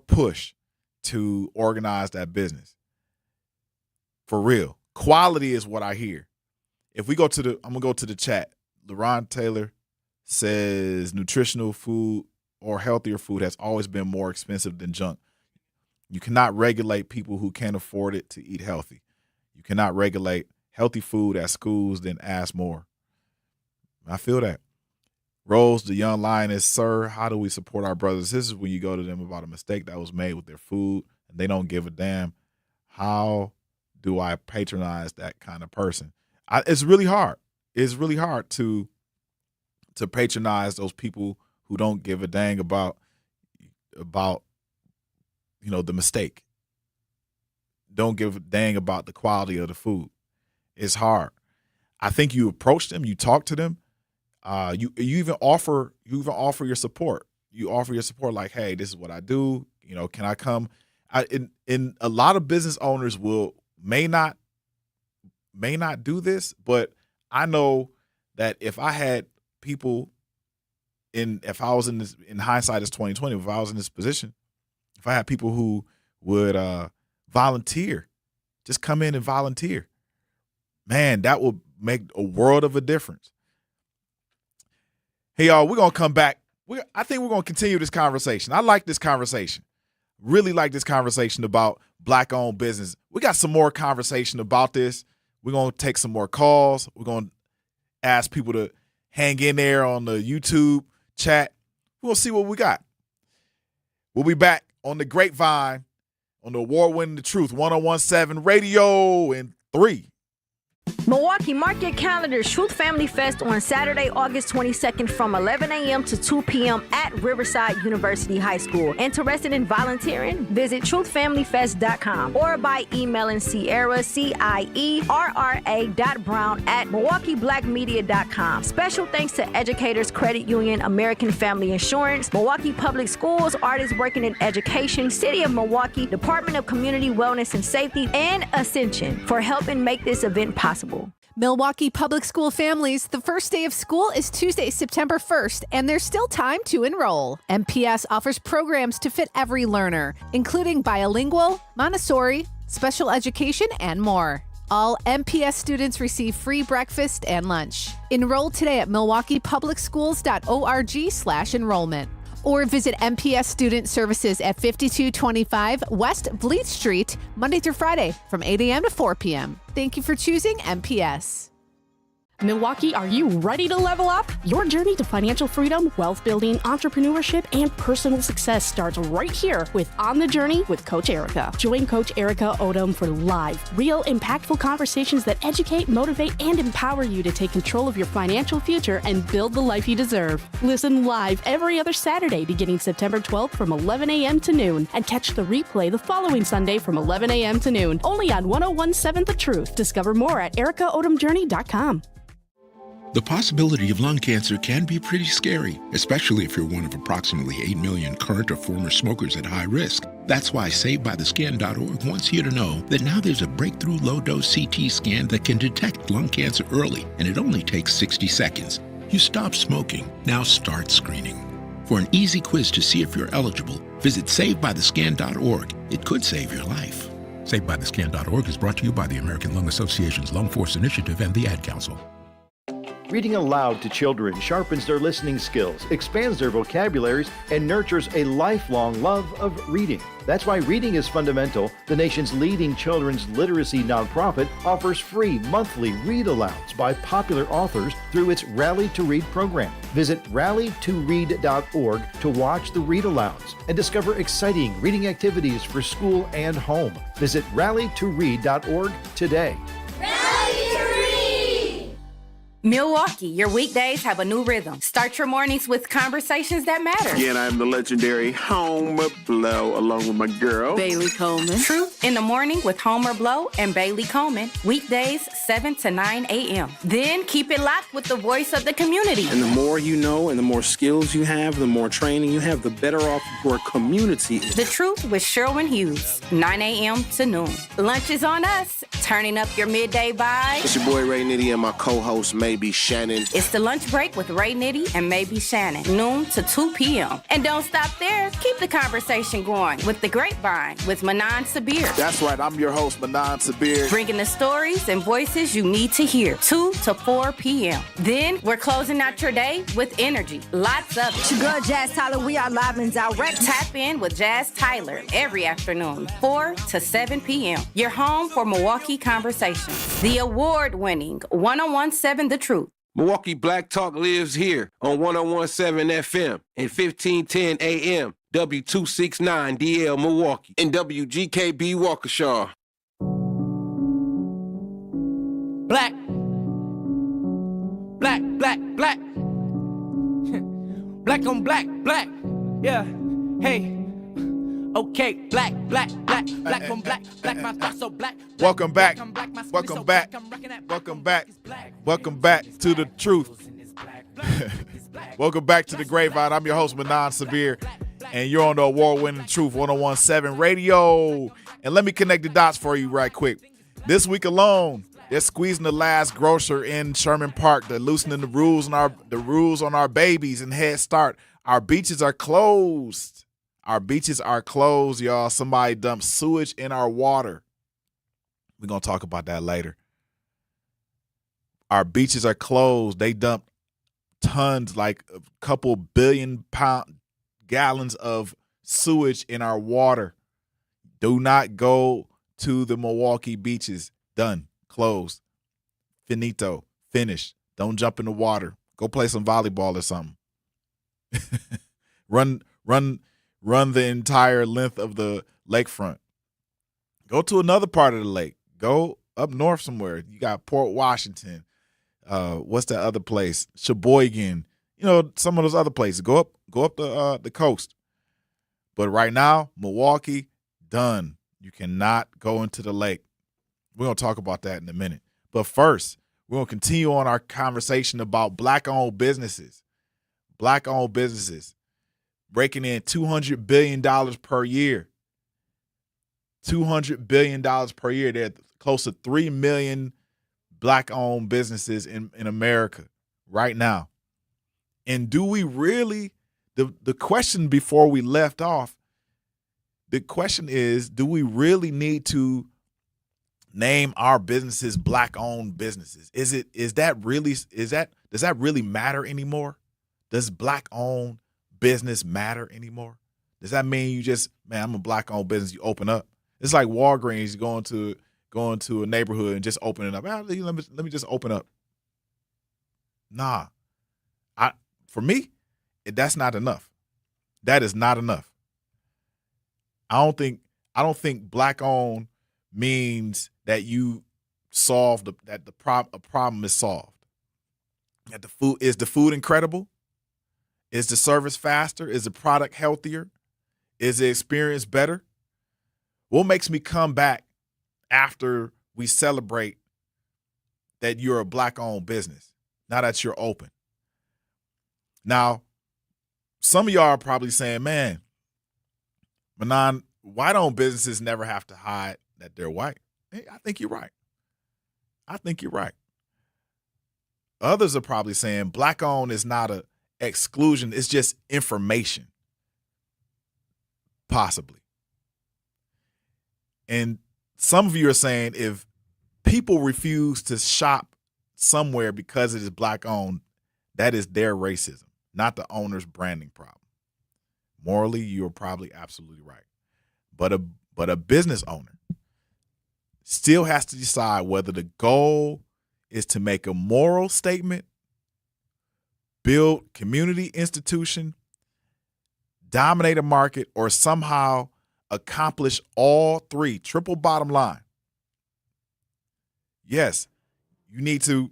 push. to organize that business. For real. Quality is what I hear. If we go to I'm going to go to the chat. LaRon Taylor says nutritional food or healthier food has always been more expensive than junk. You cannot regulate people who can't afford it to eat healthy. You cannot regulate healthy food at schools, then ask more. I feel that. Rose, the young lioness, sir, how do we support our brothers? This is when you go to them about a mistake that was made with their food and they don't give a damn. How do I patronize that kind of person? It's really hard. It's really hard to patronize those people who don't give a dang about the mistake. Don't give a dang about the quality of the food. It's hard. I think you approach them, you talk to them, you even offer your support. You offer your support like, hey, this is what I do. Can I come? In a lot of business owners may not do this, but I know that if I had people if I was in hindsight, it's 2020, if I was in this position, if I had people who would volunteer, just come in and volunteer, man, that would make a world of a difference. Hey, y'all, we're going to come back. I think we're going to continue this conversation. I like this conversation. Really like this conversation about Black-owned business. We got some more conversation about this. We're going to take some more calls. We're going to ask people to hang in there on the YouTube chat. We'll see what we got. We'll be back on the Grapevine on the award-winning The Truth 101.7 Radio in 3. Milwaukee, mark your calendars. Truth Family Fest on Saturday, August 22nd from 11 a.m. to 2 p.m. at Riverside University High School. Interested in volunteering? Visit truthfamilyfest.com or by emailing Sierra, CIERRA.brown@MilwaukeeBlackMedia.com. Special thanks to Educators Credit Union, American Family Insurance, Milwaukee Public Schools, Artists Working in Education, City of Milwaukee, Department of Community Wellness and Safety, and Ascension for helping make this event possible. Milwaukee Public School families, the first day of school is Tuesday, September 1st, and there's still time to enroll. MPS offers programs to fit every learner, including bilingual, Montessori, special education, and more. All MPS students receive free breakfast and lunch. Enroll today at milwaukeepublicsschools.org/enrollment. Or visit MPS Student Services at 5225 West Bleeth Street, Monday through Friday from 8 a.m. to 4 p.m. Thank you for choosing MPS. Milwaukee, are you ready to level up? Your journey to financial freedom, wealth building, entrepreneurship, and personal success starts right here with On the Journey with Coach Erica. Join Coach Erica Odom for live, real, impactful conversations that educate, motivate, and empower you to take control of your financial future and build the life you deserve. Listen live every other Saturday beginning September 12th from 11 a.m. to noon, and catch the replay the following Sunday from 11 a.m. to noon, only on 101.7 The Truth. Discover more at ericaodomjourney.com. The possibility of lung cancer can be pretty scary, especially if you're one of approximately 8 million current or former smokers at high risk. That's why SaveByTheScan.org wants you to know that now there's a breakthrough low-dose CT scan that can detect lung cancer early, and it only takes 60 seconds. You stop smoking, now start screening. For an easy quiz to see if you're eligible, visit SaveByTheScan.org. It could save your life. SaveByTheScan.org is brought to you by the American Lung Association's Lung Force Initiative and the Ad Council. Reading aloud to children sharpens their listening skills, expands their vocabularies, and nurtures a lifelong love of reading. That's why Reading is Fundamental, the nation's leading children's literacy nonprofit, offers free monthly read-alouds by popular authors through its Rally to Read program. Visit rallytoread.org to watch the read-alouds and discover exciting reading activities for school and home. Visit rallytoread.org today. Milwaukee, your weekdays have a new rhythm. Start your mornings with conversations that matter. Again, I'm the legendary Homer Blow, along with my girl, Bailey Coleman. Truth in the Morning with Homer Blow and Bailey Coleman. Weekdays, 7 to 9 a.m. Then keep it locked with the voice of the community. And the more you know and the more skills you have, the more training you have, the better off your community is. The Truth with Sherwin Hughes, 9 a.m. to noon. Lunch is on us. Turning up your midday vibe. It's your boy Ray Nitty and my co-host, May maybe Shannon. It's the lunch break with Ray Nitty and maybe Shannon, noon to 2 p.m. And don't stop there. Keep the conversation going with the Grapevine with Manan Sabir. That's right, I'm your host, Manan Sabir. Bringing the stories and voices you need to hear, 2 to 4 p.m. Then we're closing out your day with energy. Lots of it. It's your girl, Jazz Tyler. We are live and direct. Tap in with Jazz Tyler every afternoon, 4 to 7 p.m. Your home for Milwaukee Conversations. The award-winning 1017 The Truth. Milwaukee Black Talk lives here on 1017 FM and 1510 AM, W269 DL Milwaukee, and WGKB Waukesha. Black. Black, black, black. Black on black, black. Yeah. Hey. Okay, black, black, black, black on black, black, my thoughts so black. Welcome back. Welcome back. Welcome back. Welcome back to the truth. Welcome back to the Grapevine. I'm your host, Manan Sabir, and you're on the award-winning Truth 1017 Radio. And let me connect the dots for you right quick. This week alone, they're squeezing the last grocer in Sherman Park. They're loosening the rules on our babies and Head Start. Our beaches are closed. Our beaches are closed, y'all. Somebody dumped sewage in our water. We're going to talk about that later. Our beaches are closed. They dumped tons, like a couple billion gallons of sewage in our water. Do not go to the Milwaukee beaches. Done. Closed. Finito. Finished. Don't jump in the water. Go play some volleyball or something. Run the entire length of the lakefront. Go to another part of the lake. Go up north somewhere. You got Port Washington. What's that other place? Sheboygan. You know, some of those other places. Go up the coast. But right now, Milwaukee, done. You cannot go into the lake. We're going to talk about that in a minute. But first, we're going to continue on our conversation about black-owned businesses. Black-owned businesses. Breaking in $200 billion per year. $200 billion per year. There are close to 3 million black-owned businesses in America right now. And do we really, the question before we left off, the question is, do we really need to name our businesses black-owned businesses? Does that really matter anymore? Does black-owned business matter anymore? Does that mean you just, man, I'm a black-owned business, you open up? It's like Walgreens going to a neighborhood and just opening up. Let me just open up. Nah. For me, that's not enough. That is not enough. I don't think black-owned means that you solve a problem is solved. That is the food incredible? Is the service faster? Is the product healthier? Is the experience better? What makes me come back after we celebrate that you're a black-owned business, now that you're open? Now, some of y'all are probably saying, man, Manan, white-owned businesses never have to hide that they're white. Hey, I think you're right. I think you're right. Others are probably saying black-owned is not a exclusion, it's just information. Possibly. And some of you are saying if people refuse to shop somewhere because it is black-owned, that is their racism, not the owner's branding problem. Morally, you're probably absolutely right. But a business owner still has to decide whether the goal is to make a moral statement, build community institution, dominate a market, or somehow accomplish all three. Triple bottom line. Yes, you need to,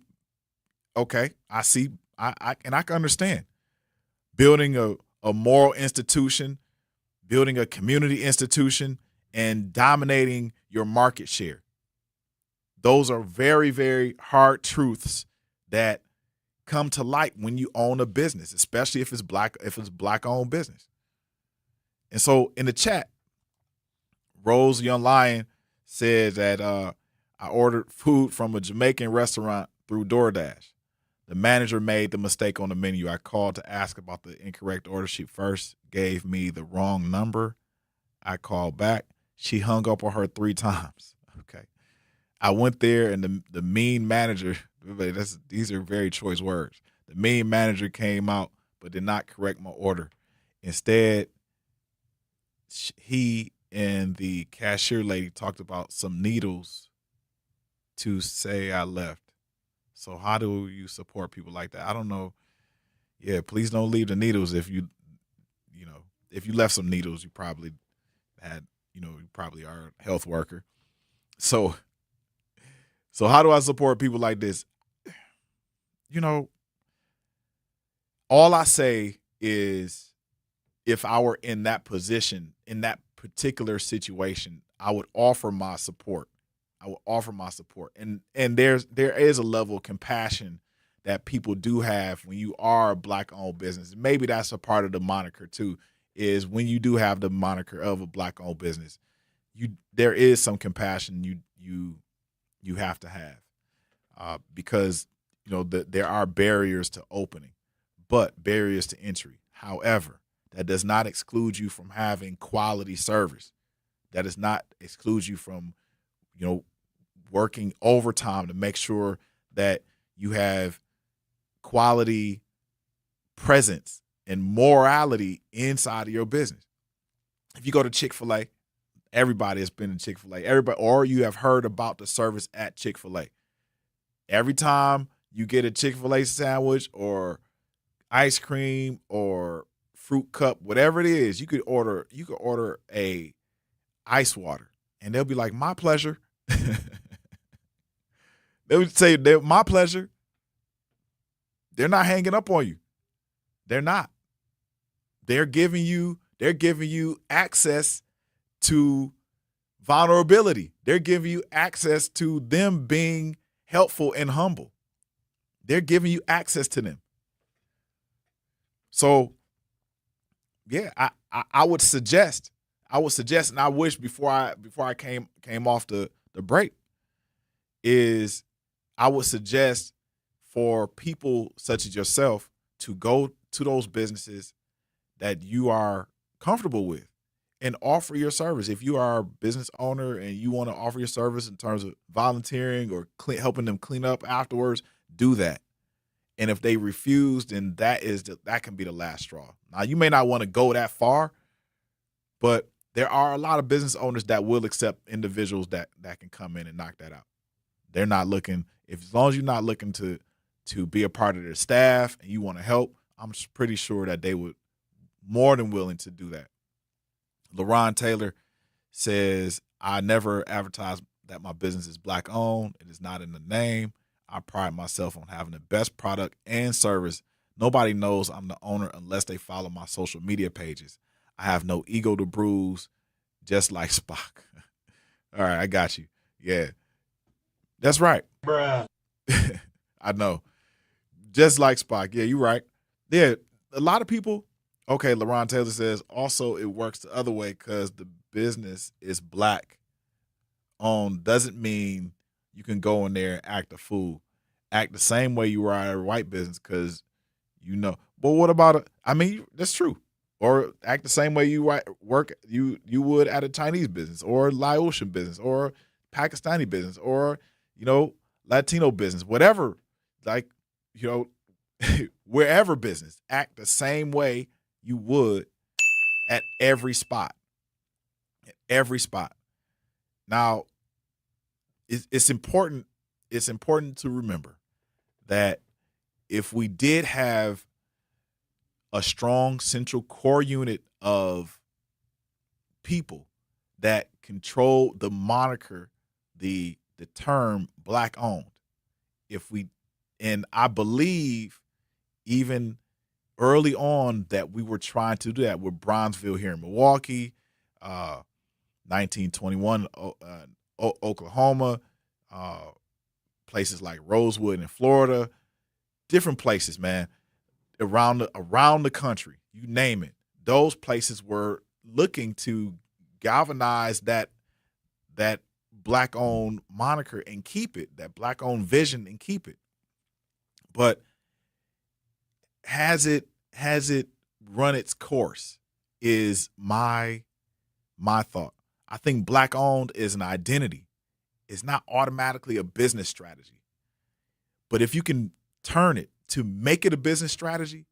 okay, I see, I can understand. Building a moral institution, building a community institution, and dominating your market share. Those are very, very hard truths that come to light when you own a business, especially if it's black-owned business. And so in the chat, Rose Young Lion said that I ordered food from a Jamaican restaurant through DoorDash. The manager made the mistake on the menu. I called to ask about the incorrect order. She first gave me the wrong number. I called back. She hung up on her 3 times. Okay. I went there, and the mean manager, these are very choice words. The mean manager came out but did not correct my order. Instead, he and the cashier lady talked about some needles to say I left. So how do you support people like that? I don't know. Yeah, please don't leave the needles. If you left some needles, you probably you probably are a health worker. So how do I support people like this? All I say is, if I were in that position, in that particular situation, I would offer my support. And there is a level of compassion that people do have when you are a Black-owned business. Maybe that's a part of the moniker too, is when you do have the moniker of a Black-owned business, there is some compassion you have to have, because there are barriers to opening, but barriers to entry. However, that does not exclude you from having quality service. That does not exclude you from working overtime to make sure that you have quality presence and morality inside of your business. If you go to Chick-fil-A, everybody has been in Chick-fil-A, or you have heard about the service at Chick-fil-A. Every time you get a Chick-fil-A sandwich or ice cream or fruit cup, whatever it is, you could order a ice water, and they'll be like, "My pleasure." They would say, "My pleasure." They're not hanging up on you. They're not. They're giving you access to vulnerability. They're giving you access to them being helpful and humble. They're giving you access to them. So, yeah, I would suggest, and I wish before I came off the break, is I would suggest for people such as yourself to go to those businesses that you are comfortable with and offer your service. If you are a business owner and you want to offer your service in terms of volunteering or helping them clean up afterwards, do that. And if they refuse, then that can be the last straw. Now, you may not want to go that far, but there are a lot of business owners that will accept individuals that can come in and knock that out. They're not looking, as long as you're not looking to be a part of their staff and you want to help, I'm pretty sure that they would more than willing to do that. LaRon Taylor says, "I never advertise that my business is Black-owned. It is not in the name. I pride myself on having the best product and service. Nobody knows I'm the owner unless they follow my social media pages. I have no ego to bruise, just like Spock." All right, I got you. Yeah, that's right. Bruh. I know. Just like Spock. Yeah, you're right. Yeah, a lot of people. Okay, LaRon Taylor says, also it works the other way because the business is Black-owned. Doesn't mean you can go in there and act a fool. Act the same way you are at a white business because But what about that's true. Or act the same way you work you would at a Chinese business or Laotian business or Pakistani business or Latino business, whatever. Wherever business, act the same way you would at every spot. At every spot. Now, it's important. It's important to remember that if we did have a strong central core unit of people that control the moniker, the term Black-owned, and I believe even early on that we were trying to do that with Bronzeville here in Milwaukee, 1921 Oklahoma, places like Rosewood in Florida, different places, man, around the country, you name it. Those places were looking to galvanize that Black-owned moniker and keep it, that Black-owned vision and keep it. But has it run its course is my thought. I think Black-owned is an identity. It's not automatically a business strategy. But if you can turn it to make it a business strategy,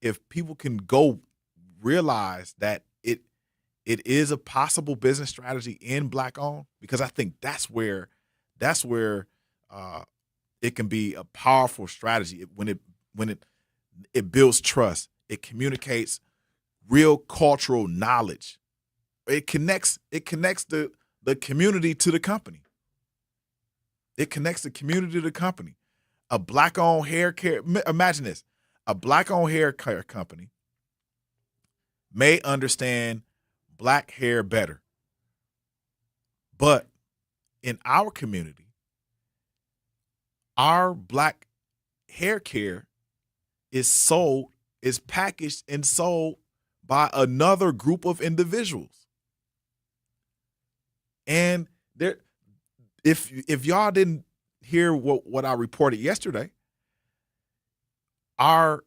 if people can go realize that it is a possible business strategy in Black-owned, because I think that's where it can be a powerful strategy when it builds trust. It communicates real cultural knowledge. It connects the community to the company. It connects the community to the company. A Black-owned hair care, imagine this, a Black-owned hair care company may understand Black hair better. But in our community, our Black hair care is packaged and sold by another group of individuals. And if y'all didn't hear what I reported yesterday, our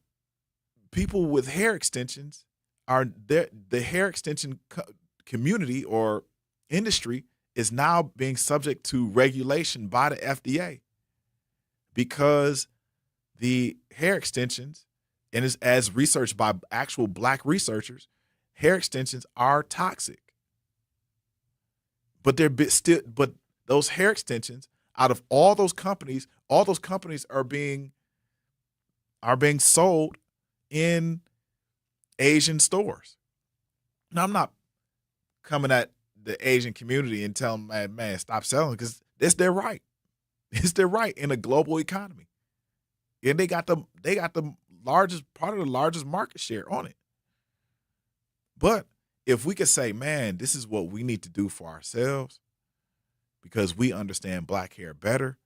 people with hair extensions the hair extension community or industry is now being subject to regulation by the FDA because the hair extensions, and as researched by actual Black researchers, hair extensions are toxic. But those hair extensions, out of all those companies are being sold in Asian stores. Now, I'm not coming at the Asian community and telling them, man, stop selling, because it's their right. It's their right in a global economy. And they got the largest part of the largest market share on it. But if we could say, man, this is what we need to do for ourselves because we understand Black hair better,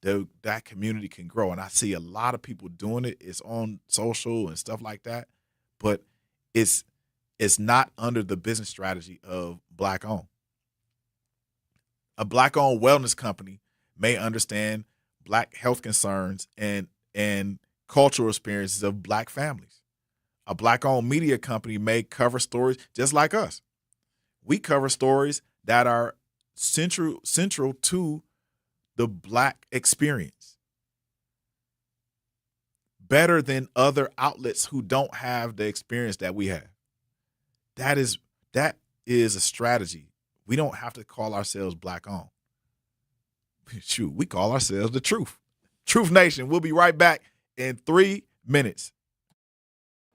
that community can grow. And I see a lot of people doing it. It's on social and stuff like that. But it's not under the business strategy of Black-owned. A Black-owned wellness company may understand Black health concerns and cultural experiences of Black families. A Black-owned media company may cover stories just like us. We cover stories that are central to the Black experience, better than other outlets who don't have the experience that we have. That is a strategy. We don't have to call ourselves Black-owned. Shoot, we call ourselves the Truth. Truth Nation. We'll be right back in 3 minutes.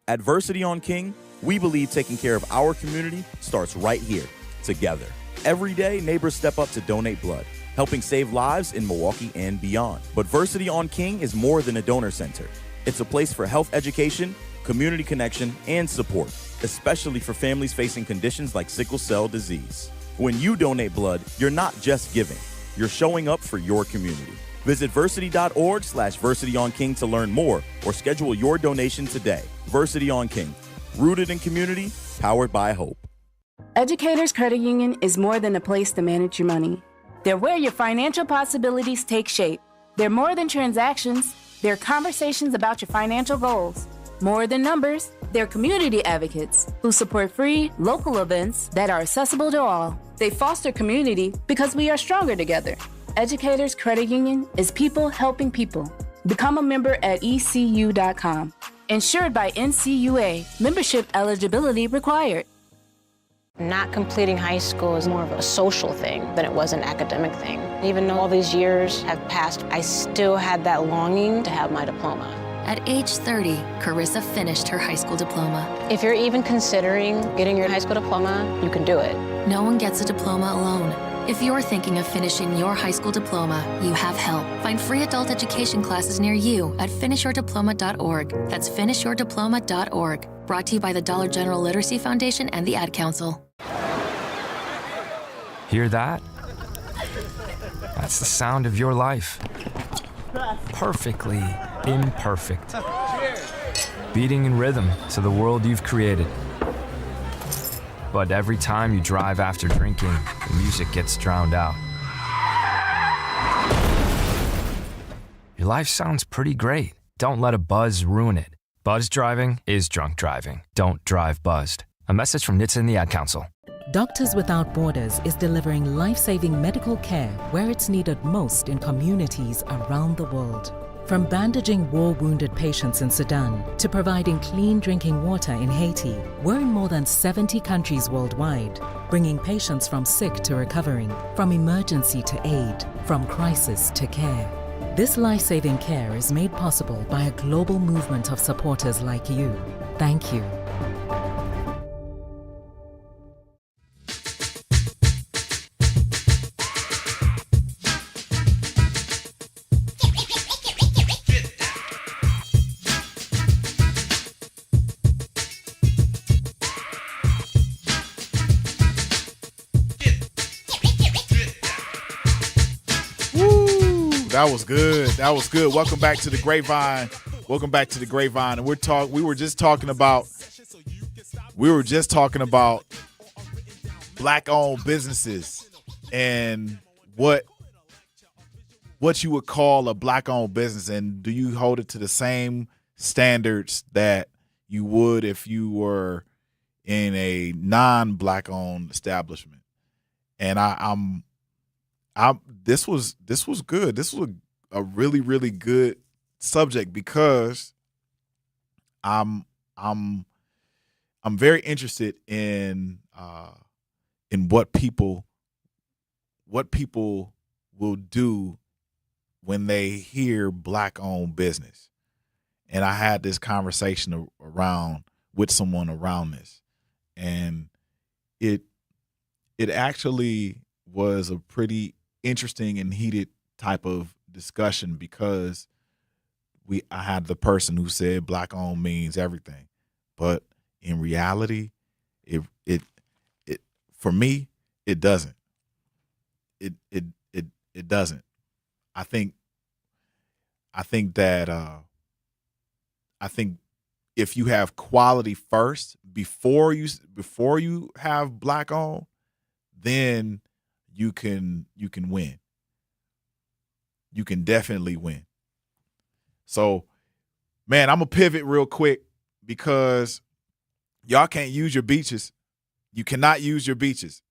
At Versity on King, we believe taking care of our community starts right here, together. Every day, neighbors step up to donate blood, helping save lives in Milwaukee and beyond. But Versity on King is more than a donor center. It's a place for health education, community connection, and support, especially for families facing conditions like sickle cell disease. When you donate blood, you're not just giving, you're showing up for your community. Visit versity.org/VersityOnKing to learn more or schedule your donation today. Versity on King, rooted in community, powered by hope. Educators Credit Union is more than a place to manage your money. They're where your financial possibilities take shape. They're more than transactions. They're conversations about your financial goals. More than numbers, they're community advocates who support free, local events that are accessible to all. They foster community because we are stronger together. Educators Credit Union is people helping people. Become a member at ECU.com. Insured by NCUA. Membership eligibility required. Not completing high school is more of a social thing than it was an academic thing. Even though all these years have passed, I still had that longing to have my diploma. At age 30, Carissa finished her high school diploma. If you're even considering getting your high school diploma, you can do it. No one gets a diploma alone. If you're thinking of finishing your high school diploma, you have help. Find free adult education classes near you at finishyourdiploma.org. That's finishyourdiploma.org. Brought to you by the Dollar General Literacy Foundation and the Ad Council. Hear that? That's the sound of your life. Perfectly imperfect. Beating in rhythm to the world you've created. But every time you drive after drinking, the music gets drowned out. Your life sounds pretty great. Don't let a buzz ruin it. Buzzed driving is drunk driving. Don't drive buzzed. A message from NHTSA and the Ad Council. Doctors Without Borders is delivering life-saving medical care where it's needed most in communities around the world. From bandaging war-wounded patients in Sudan to providing clean drinking water in Haiti, we're in more than 70 countries worldwide, bringing patients from sick to recovering, from emergency to aid, from crisis to care. This life-saving care is made possible by a global movement of supporters like you. Thank you. That was good. That was good. Welcome back to the Grapevine. Welcome back to the Grapevine. And we were just talking about black-owned businesses and what you would call a black-owned business, and do you hold it to the same standards that you would if you were in a non-black-owned establishment? And this was good. This was a really, really good subject because I'm very interested in what people will do when they hear black-owned business. And I had this conversation with someone around this, and it actually was a pretty interesting and heated type of discussion because I had the person who said black owned means everything, but in reality, it for me it doesn't. It doesn't. I think if you have quality first before you have black owned, then you can win. You can definitely win. So, man, I'm going to pivot real quick because y'all can't use your beaches. You cannot use your beaches.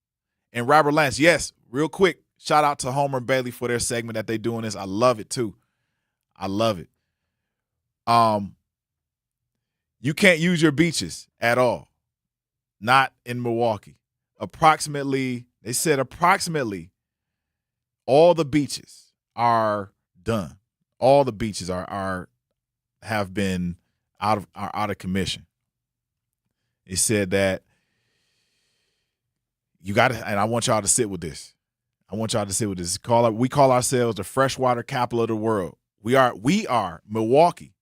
And Robert Lance, yes, real quick, shout out to Homer and Bailey for their segment that they doing this. I love it too. I love it. You can't use your beaches at all. Not in Milwaukee. They said approximately all the beaches are done. All the beaches have been out of commission. It said that you got to, and I want y'all to sit with this. We call ourselves the freshwater capital of the world. We are Milwaukee,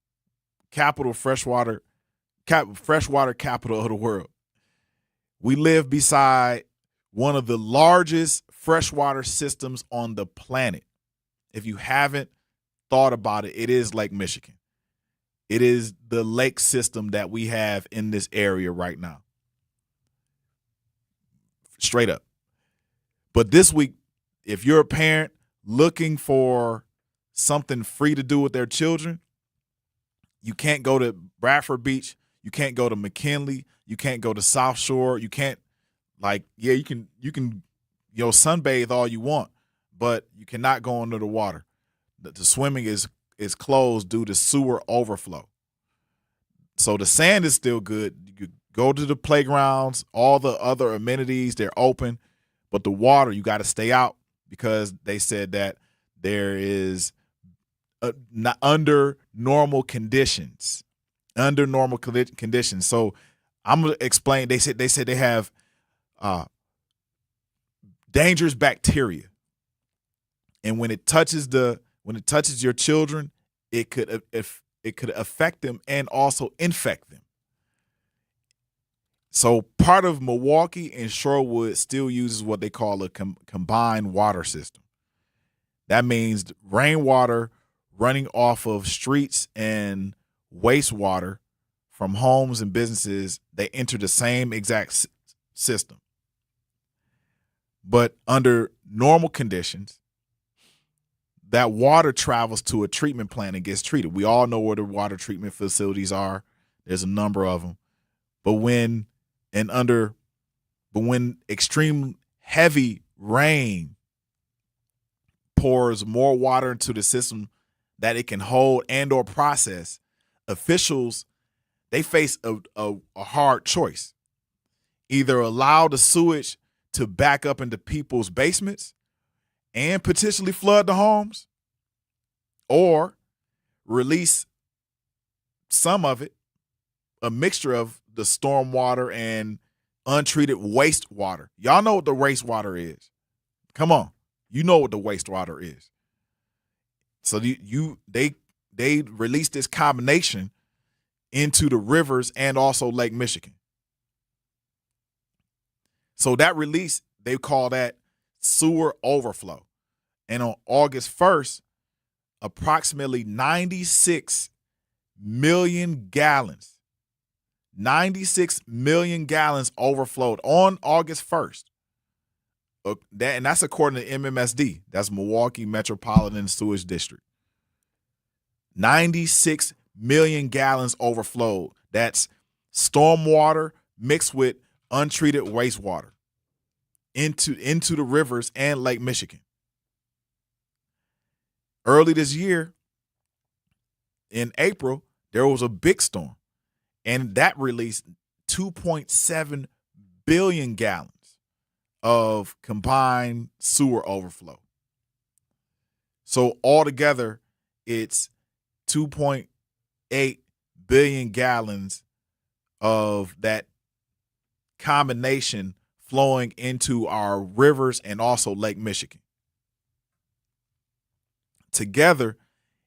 freshwater capital of the world. We live beside one of the largest freshwater systems on the planet. If you haven't thought about it, it is Lake Michigan. It is the lake system that we have in this area right now. Straight up. But this week, if you're a parent looking for something free to do with their children, you can't go to Bradford Beach. You can't go to McKinley. You can't go to South Shore. You can't, you can sunbathe all you want, but you cannot go under the water. The swimming is closed due to sewer overflow. So the sand is still good. You could go to the playgrounds, all the other amenities, they're open, but the water, you got to stay out because they said that there is under normal conditions. So I'm going to explain. They said they have dangerous bacteria. And when it touches your children, it could affect them and also infect them. So part of Milwaukee and Shorewood still uses what they call a combined water system. That means rainwater running off of streets and wastewater from homes and businesses, they enter the same exact system. But under normal conditions, that water travels to a treatment plant and gets treated. We all know where the water treatment facilities are. There's a number of them. But when extreme heavy rain pours more water into the system that it can hold and or process, officials, they face a hard choice. Either allow the sewage to back up into people's basements and potentially flood the homes, or release some of it, a mixture of the stormwater and untreated wastewater. Y'all know what the wastewater is. Come on. You know what the wastewater is. So they released this combination into the rivers and also Lake Michigan. So that release, they call that sewer overflow. And on August 1st, approximately 96 million gallons overflowed on August 1st. And that's according to MMSD. That's Milwaukee Metropolitan Sewage District. 96 million gallons overflowed. That's stormwater mixed with untreated wastewater into the rivers and Lake Michigan. Early this year, in April, there was a big storm, and that released 2.7 billion gallons of combined sewer overflow. So altogether, it's 2.8 billion gallons of that combination flowing into our rivers and also Lake Michigan. Together,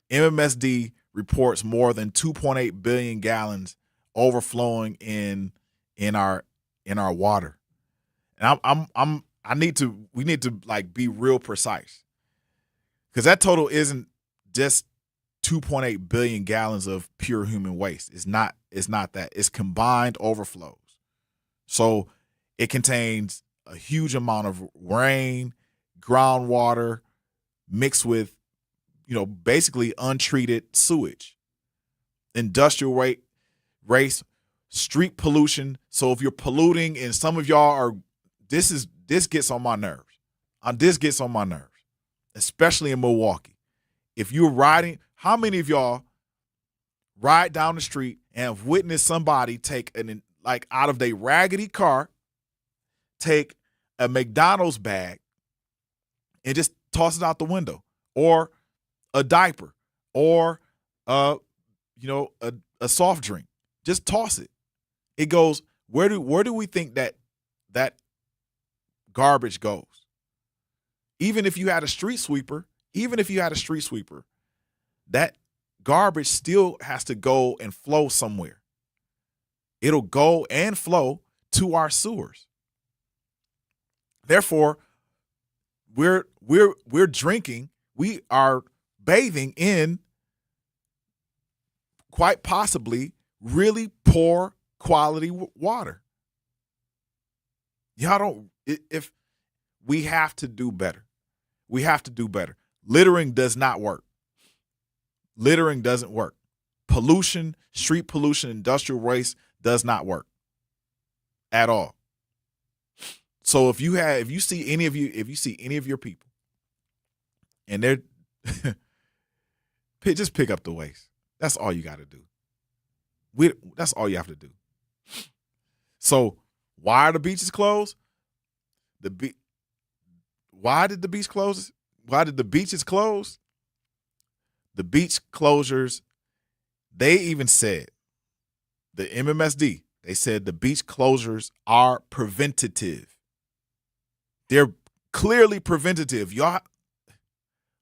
MMSD reports more than 2.8 billion gallons overflowing in our water. And we need to like be real precise, because that total isn't just 2.8 billion gallons of pure human waste. It's not that. It's combined overflows. So it contains a huge amount of rain, groundwater mixed with, basically untreated sewage, industrial waste, street pollution. So if you're polluting, and some of y'all are, this gets on my nerves. This gets on my nerves, especially in Milwaukee. If you're riding, how many of y'all ride down the street and have witnessed somebody take out of their raggedy car, take a McDonald's bag and just toss it out the window, or a diaper, or a soft drink? Just toss it. It goes, where do we think that garbage goes? Even if you had a street sweeper, that garbage still has to go and flow somewhere. It'll go and flow to our sewers. Therefore, we're drinking, we are bathing in quite possibly really poor quality water. If we have to do better. We have to do better. Littering does not work. Littering doesn't work. Pollution, street pollution, industrial waste does not work at all. So if you see any of your people and they're just pick up the waste. That's all you got to do. That's all you have to do. So why are the beaches closed? Why did the beach close? Why did the beaches close? The beach closures, they even said, the MMSD, they said the beach closures are preventative. They're clearly preventative. Y'all,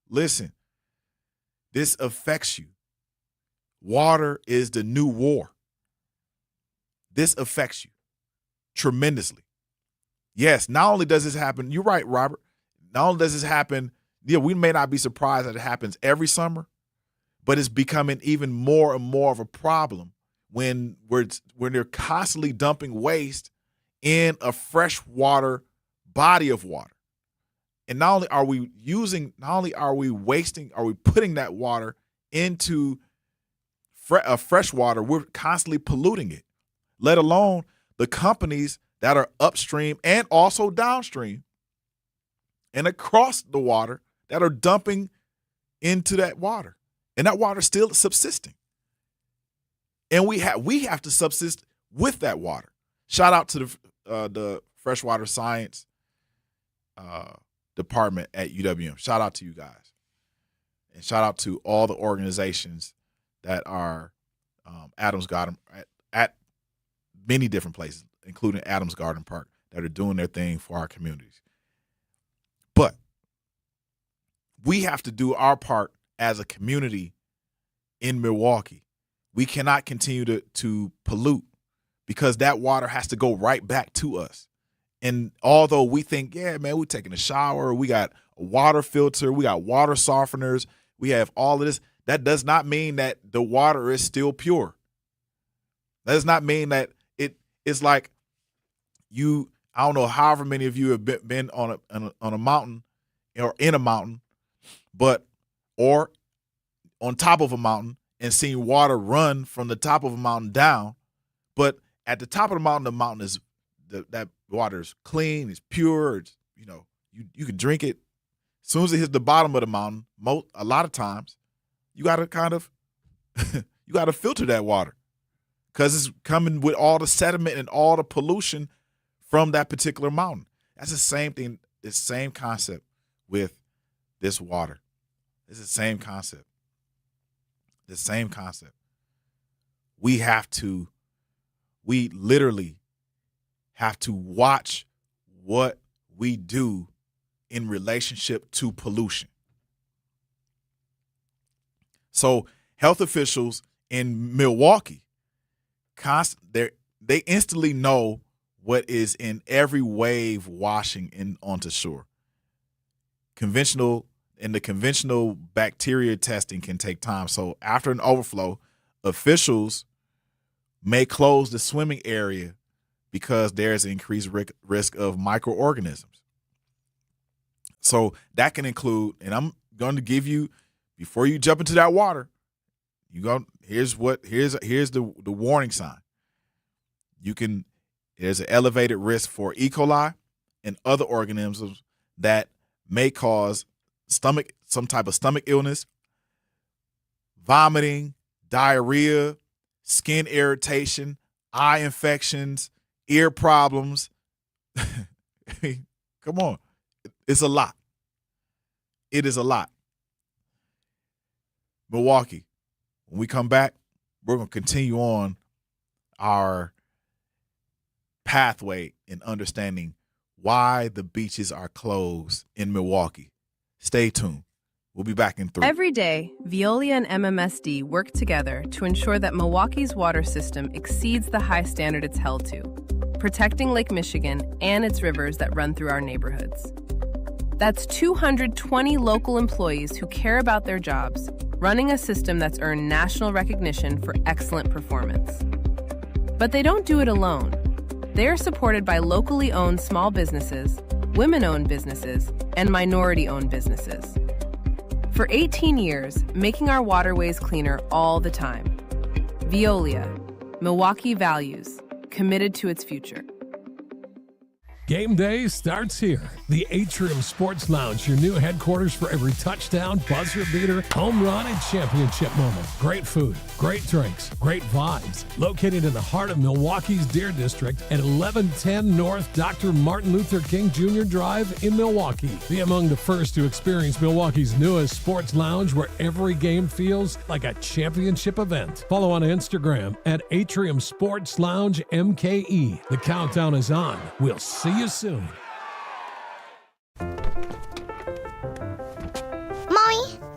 listen, this affects you. Water is the new war. This affects you tremendously. Yes, not only does this happen, you're right, Robert, not only does this happen, we may not be surprised that it happens every summer, but it's becoming even more and more of a problem when they're constantly dumping waste in a freshwater body of water. And not only are we putting that water into fresh water, we're constantly polluting it, let alone the companies that are upstream and also downstream and across the water that are dumping into that water. And that water is still subsisting. And we have to subsist with that water. Shout out to the freshwater science department at UWM. Shout out to you guys. And shout out to all the organizations that are Adams Garden at many different places, including Adams Garden Park, that are doing their thing for our communities. But we have to do our part as a community in Milwaukee. We cannot continue to pollute, because that water has to go right back to us. And although we think, yeah, man, we're taking a shower, we got a water filter, we got water softeners, we have all of this, that does not mean that the water is still pure. That does not mean that it's like you, I don't know, however many of you have been on a mountain or in a mountain, or on top of a mountain and seen water run from the top of a mountain down. But at the top of the mountain is that water is clean, it's pure. It's, you can drink it. As soon as it hits the bottom of the mountain, a lot of times, you got to kind of you got to filter that water, because it's coming with all the sediment and all the pollution from that particular mountain. That's the same thing, the same concept with this water. It's the same concept. The same concept. We literally have to watch what we do in relationship to pollution. So health officials in Milwaukee, they instantly know what is in every wave washing in onto shore. The conventional bacteria testing can take time. So after an overflow, officials may close the swimming area because there's an increased risk of microorganisms. So that can include, and I'm going to give you, before you jump into that water, here's the warning sign. There's an elevated risk for E. coli and other organisms that may cause some type of stomach illness, vomiting, diarrhea, skin irritation, eye infections, ear problems. Come on. It's a lot. It is a lot. Milwaukee, when we come back, we're going to continue on our pathway in understanding why the beaches are closed in Milwaukee. Stay tuned. We'll be back in 3. Every day, Veolia and MMSD work together to ensure that Milwaukee's water system exceeds the high standard it's held to, protecting Lake Michigan and its rivers that run through our neighborhoods. That's 220 local employees who care about their jobs, running a system that's earned national recognition for excellent performance. But they don't do it alone. They're supported by locally owned small businesses, women-owned businesses, and minority-owned businesses. For 18 years, making our waterways cleaner all the time. Veolia, Milwaukee values, committed to its future. Game day starts here. The Atrium Sports Lounge, your new headquarters for every touchdown, buzzer beater, home run, and championship moment. Great food, great drinks, great vibes. Located in the heart of Milwaukee's Deer District at 1110 North Dr. Martin Luther King Jr. Drive in Milwaukee. Be among the first to experience Milwaukee's newest sports lounge, where every game feels like a championship event. Follow on Instagram at Atrium Sports Lounge MKE. The countdown is on. We'll see you soon. Mommy,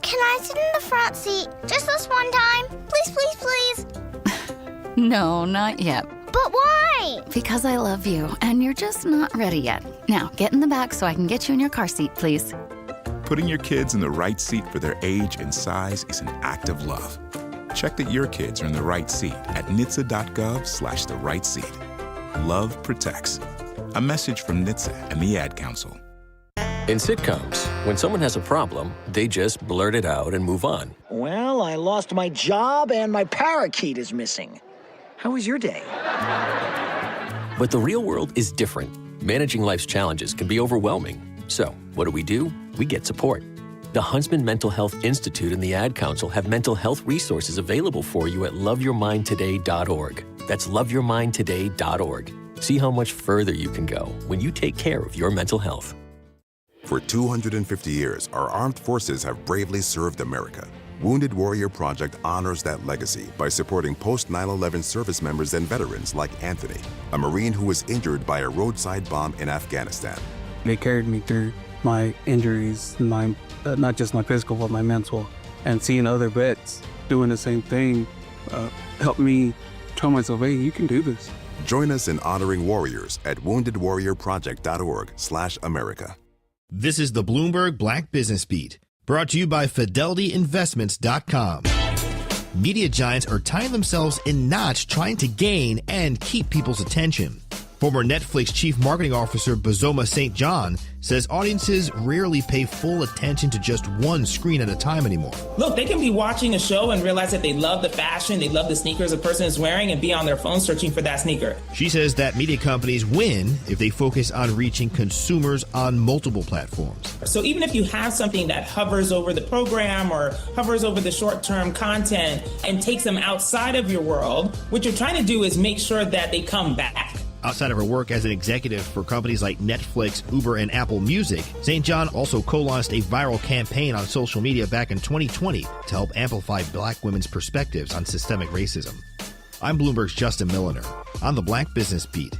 can I sit in the front seat just this one time? Please, please, please. No, not yet. But why? Because I love you, and you're just not ready yet. Now, get in the back so I can get you in your car seat, please. Putting your kids in the right seat for their age and size is an act of love. Check that your kids are in the right seat at NHTSA.gov/the right seat. Love protects. A message from NHTSA and the Ad Council. In sitcoms, when someone has a problem, they just blurt it out and move on. Well, I lost my job and my parakeet is missing. How was your day? But the real world is different. Managing life's challenges can be overwhelming. So, what do? We get support. The Huntsman Mental Health Institute and the Ad Council have mental health resources available for you at loveyourmindtoday.org. That's loveyourmindtoday.org. See how much further you can go when you take care of your mental health. For 250 years, our armed forces have bravely served America. Wounded Warrior Project honors that legacy by supporting post-9/11 service members and veterans like Anthony, a Marine who was injured by a roadside bomb in Afghanistan. They carried me through my injuries, not just my physical, but my mental. And seeing other vets doing the same thing helped me tell myself, hey, you can do this. Join us in honoring warriors at woundedwarriorproject.org/America. This is the Bloomberg Black Business Beat, brought to you by FidelityInvestments.com. Media giants are tying themselves in knots trying to gain and keep people's attention. Former Netflix Chief Marketing Officer Bozoma St. John says audiences rarely pay full attention to just one screen at a time anymore. Look, they can be watching a show and realize that they love the fashion, they love the sneakers a person is wearing, and be on their phone searching for that sneaker. She says that media companies win if they focus on reaching consumers on multiple platforms. So even if you have something that hovers over the program or hovers over the short-term content and takes them outside of your world, what you're trying to do is make sure that they come back. Outside of her work as an executive for companies like Netflix, Uber, and Apple Music, St. John also co-launched a viral campaign on social media back in 2020 to help amplify Black women's perspectives on systemic racism. I'm Bloomberg's Justin Milliner on the Black Business Beat.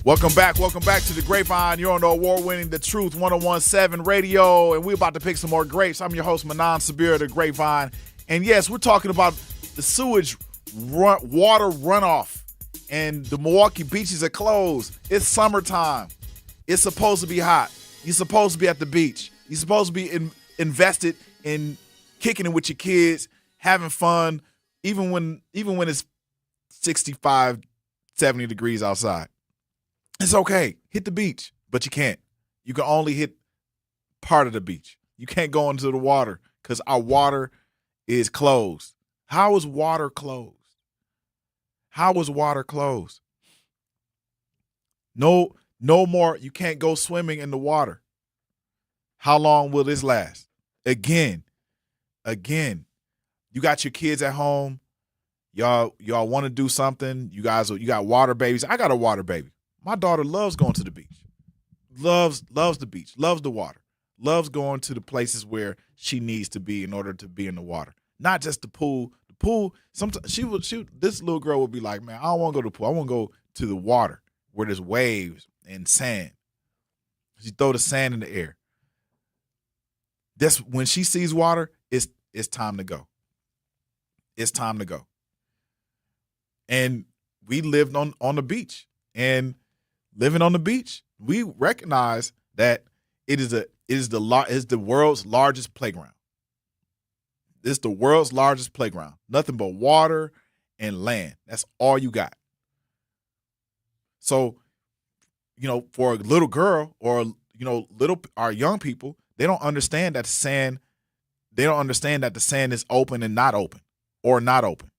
Welcome back to the Grapevine. You're on the award-winning The Truth 101.7 Radio, and we're about to pick some more grapes. I'm your host, Manan Sabir of the Grapevine. And yes, we're talking about the sewage water runoff, and the Milwaukee beaches are closed. It's summertime. It's supposed to be hot. You're supposed to be at the beach. You're supposed to be invested in kicking it with your kids, having fun, even when it's 65, 70 degrees outside. It's okay. Hit the beach, but you can't. You can only hit part of the beach. You can't go into the water because our water is closed. How is water closed? How is water closed? No more. You can't go swimming in the water. How long will this last? Again. You got your kids at home. Y'all want to do something. You got water babies. I got a water baby. My daughter loves going to the beach, loves the beach, loves the water, loves going to the places where she needs to be in order to be in the water. Not just the pool. The pool, sometimes this little girl would be like, man, I don't want to go to the pool. I want to go to the water where there's waves and sand. She throw the sand in the air. That's when she sees water, it's time to go. It's time to go. And we lived on the beach. And living on the beach, we recognize that it is the world's largest playground. It's the world's largest playground. Nothing but water and land. That's all you got. So, for a little girl or our young people, they don't understand that the sand is open and not open, or not open,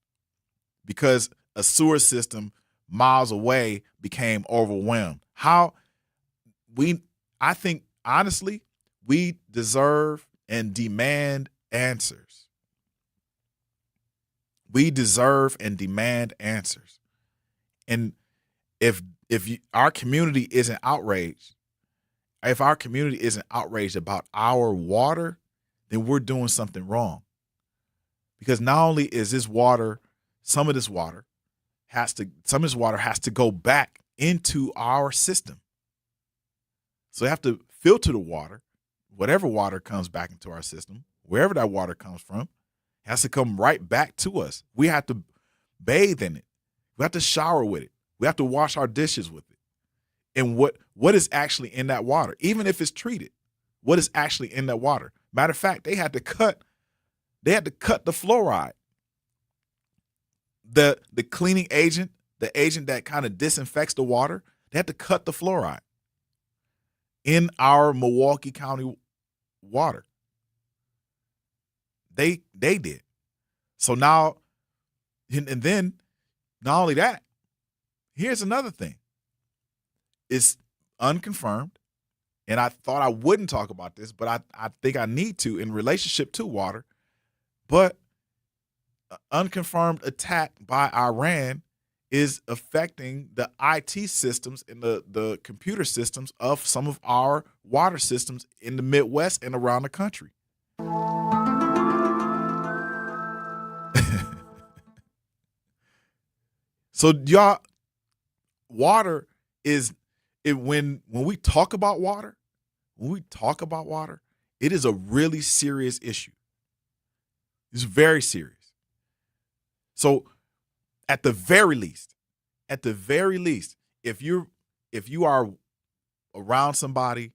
because a sewer system miles away became overwhelmed. I think honestly, we deserve and demand answers. We deserve and demand answers. And if our community isn't outraged, about our water, then we're doing something wrong. Because not only is some of this water has to go back into our system. So they have to filter the water, whatever water comes back into our system, wherever that water comes from, has to come right back to us. We have to bathe in it. We have to shower with it. We have to wash our dishes with it. And what is actually in that water, even if it's treated, what is actually in that water? Matter of fact, they had to cut the fluoride. The cleaning agent, the agent that kind of disinfects the water, they had to cut the fluoride in our Milwaukee County water. They did. So now, and then not only that, here's another thing. It's unconfirmed, and I thought I wouldn't talk about this, but I think I need to in relationship to water. But an unconfirmed attack by Iran is affecting the IT systems and the computer systems of some of our water systems in the Midwest and around the country. So y'all, water is when we talk about water, it is a really serious issue. It's very serious. So at the very least, if you are around somebody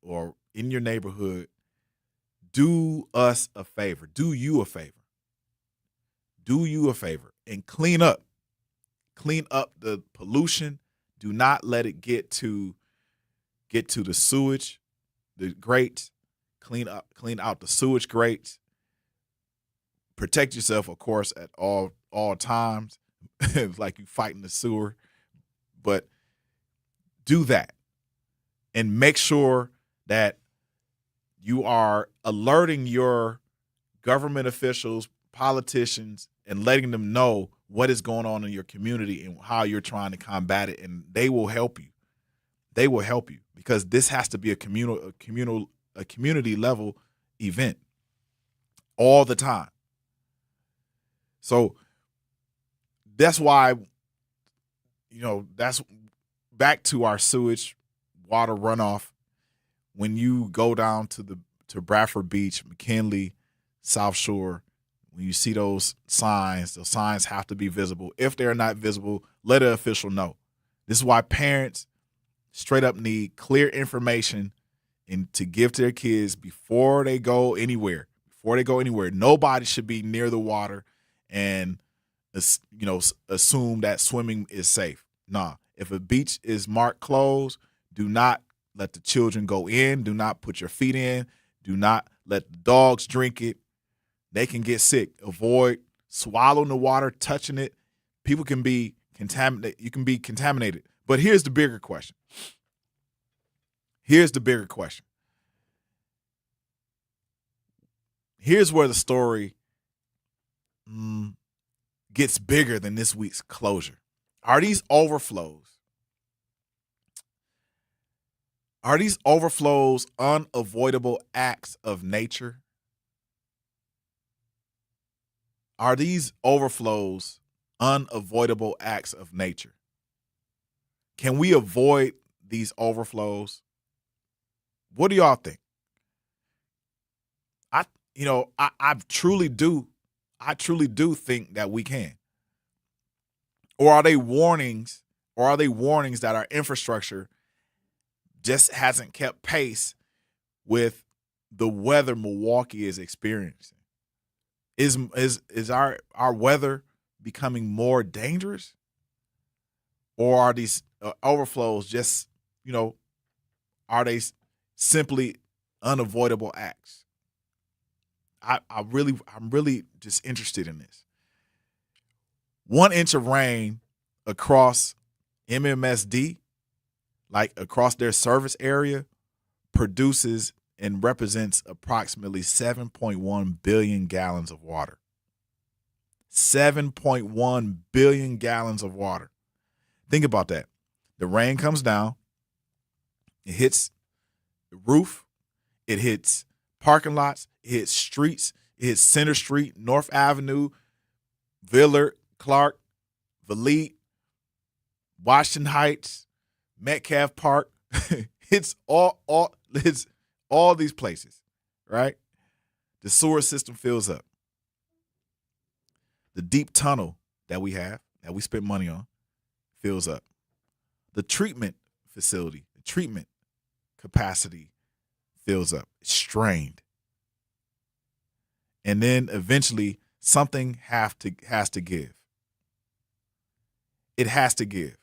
or in your neighborhood, do us a favor. Do you a favor. And clean up the pollution. Do not let it get to the sewage, the grates. Clean out the sewage grates. Protect yourself, of course, at all times. Like you fighting the sewer, but do that and make sure that you are alerting your government officials, politicians, and letting them know what is going on in your community and how you're trying to combat it, and they will help you. They will help you because this has to be a community level event all the time. So that's why, that's back to our sewage water runoff. When you go down to Bradford Beach, McKinley, South Shore, when you see those signs have to be visible. If they're not visible, let an official know. This is why parents straight up need clear information and to give to their kids before they go anywhere. Nobody should be near the water and assume that swimming is safe. Nah, if a beach is marked closed, do not let the children go in. Do not put your feet in. Do not let the dogs drink it. They can get sick. Avoid swallowing the water, touching it. People can be contaminated. You can be contaminated. But here's the bigger question. Here's where the story gets bigger than this week's closure. Are these overflows unavoidable acts of nature? Are these overflows unavoidable acts of nature? Can we avoid these overflows? What do y'all think? I truly do think that we can. Or are they warnings that our infrastructure just hasn't kept pace with the weather Milwaukee is experiencing? Is our weather becoming more dangerous? Or are these overflows just, are they simply unavoidable acts? I'm really just interested in this. 1 inch of rain across MMSD, like across their service area, produces and represents approximately 7.1 billion gallons of water. 7.1 billion gallons of water. Think about that. The rain comes down, it hits the roof, it hits parking lots, it hits streets, it hits Center Street, North Avenue, Villard, Clark, Valete, Washington Heights, Metcalf Park. It's all these places, right? The sewer system fills up. The deep tunnel that we have, that we spent money on, fills up. The treatment facility, the treatment capacity fills up. It's strained. And then eventually something has to give. It has to give.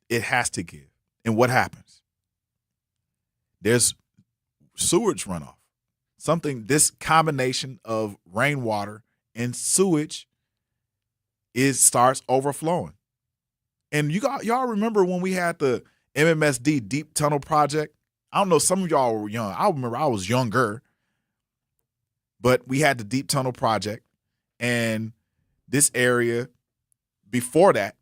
It has to give. And what happens? There's sewage runoff. This combination of rainwater and sewage starts overflowing. And y'all remember when we had the MMSD Deep Tunnel Project? I don't know, some of y'all were young. I remember I was younger. But we had the Deep Tunnel Project, and this area, before that,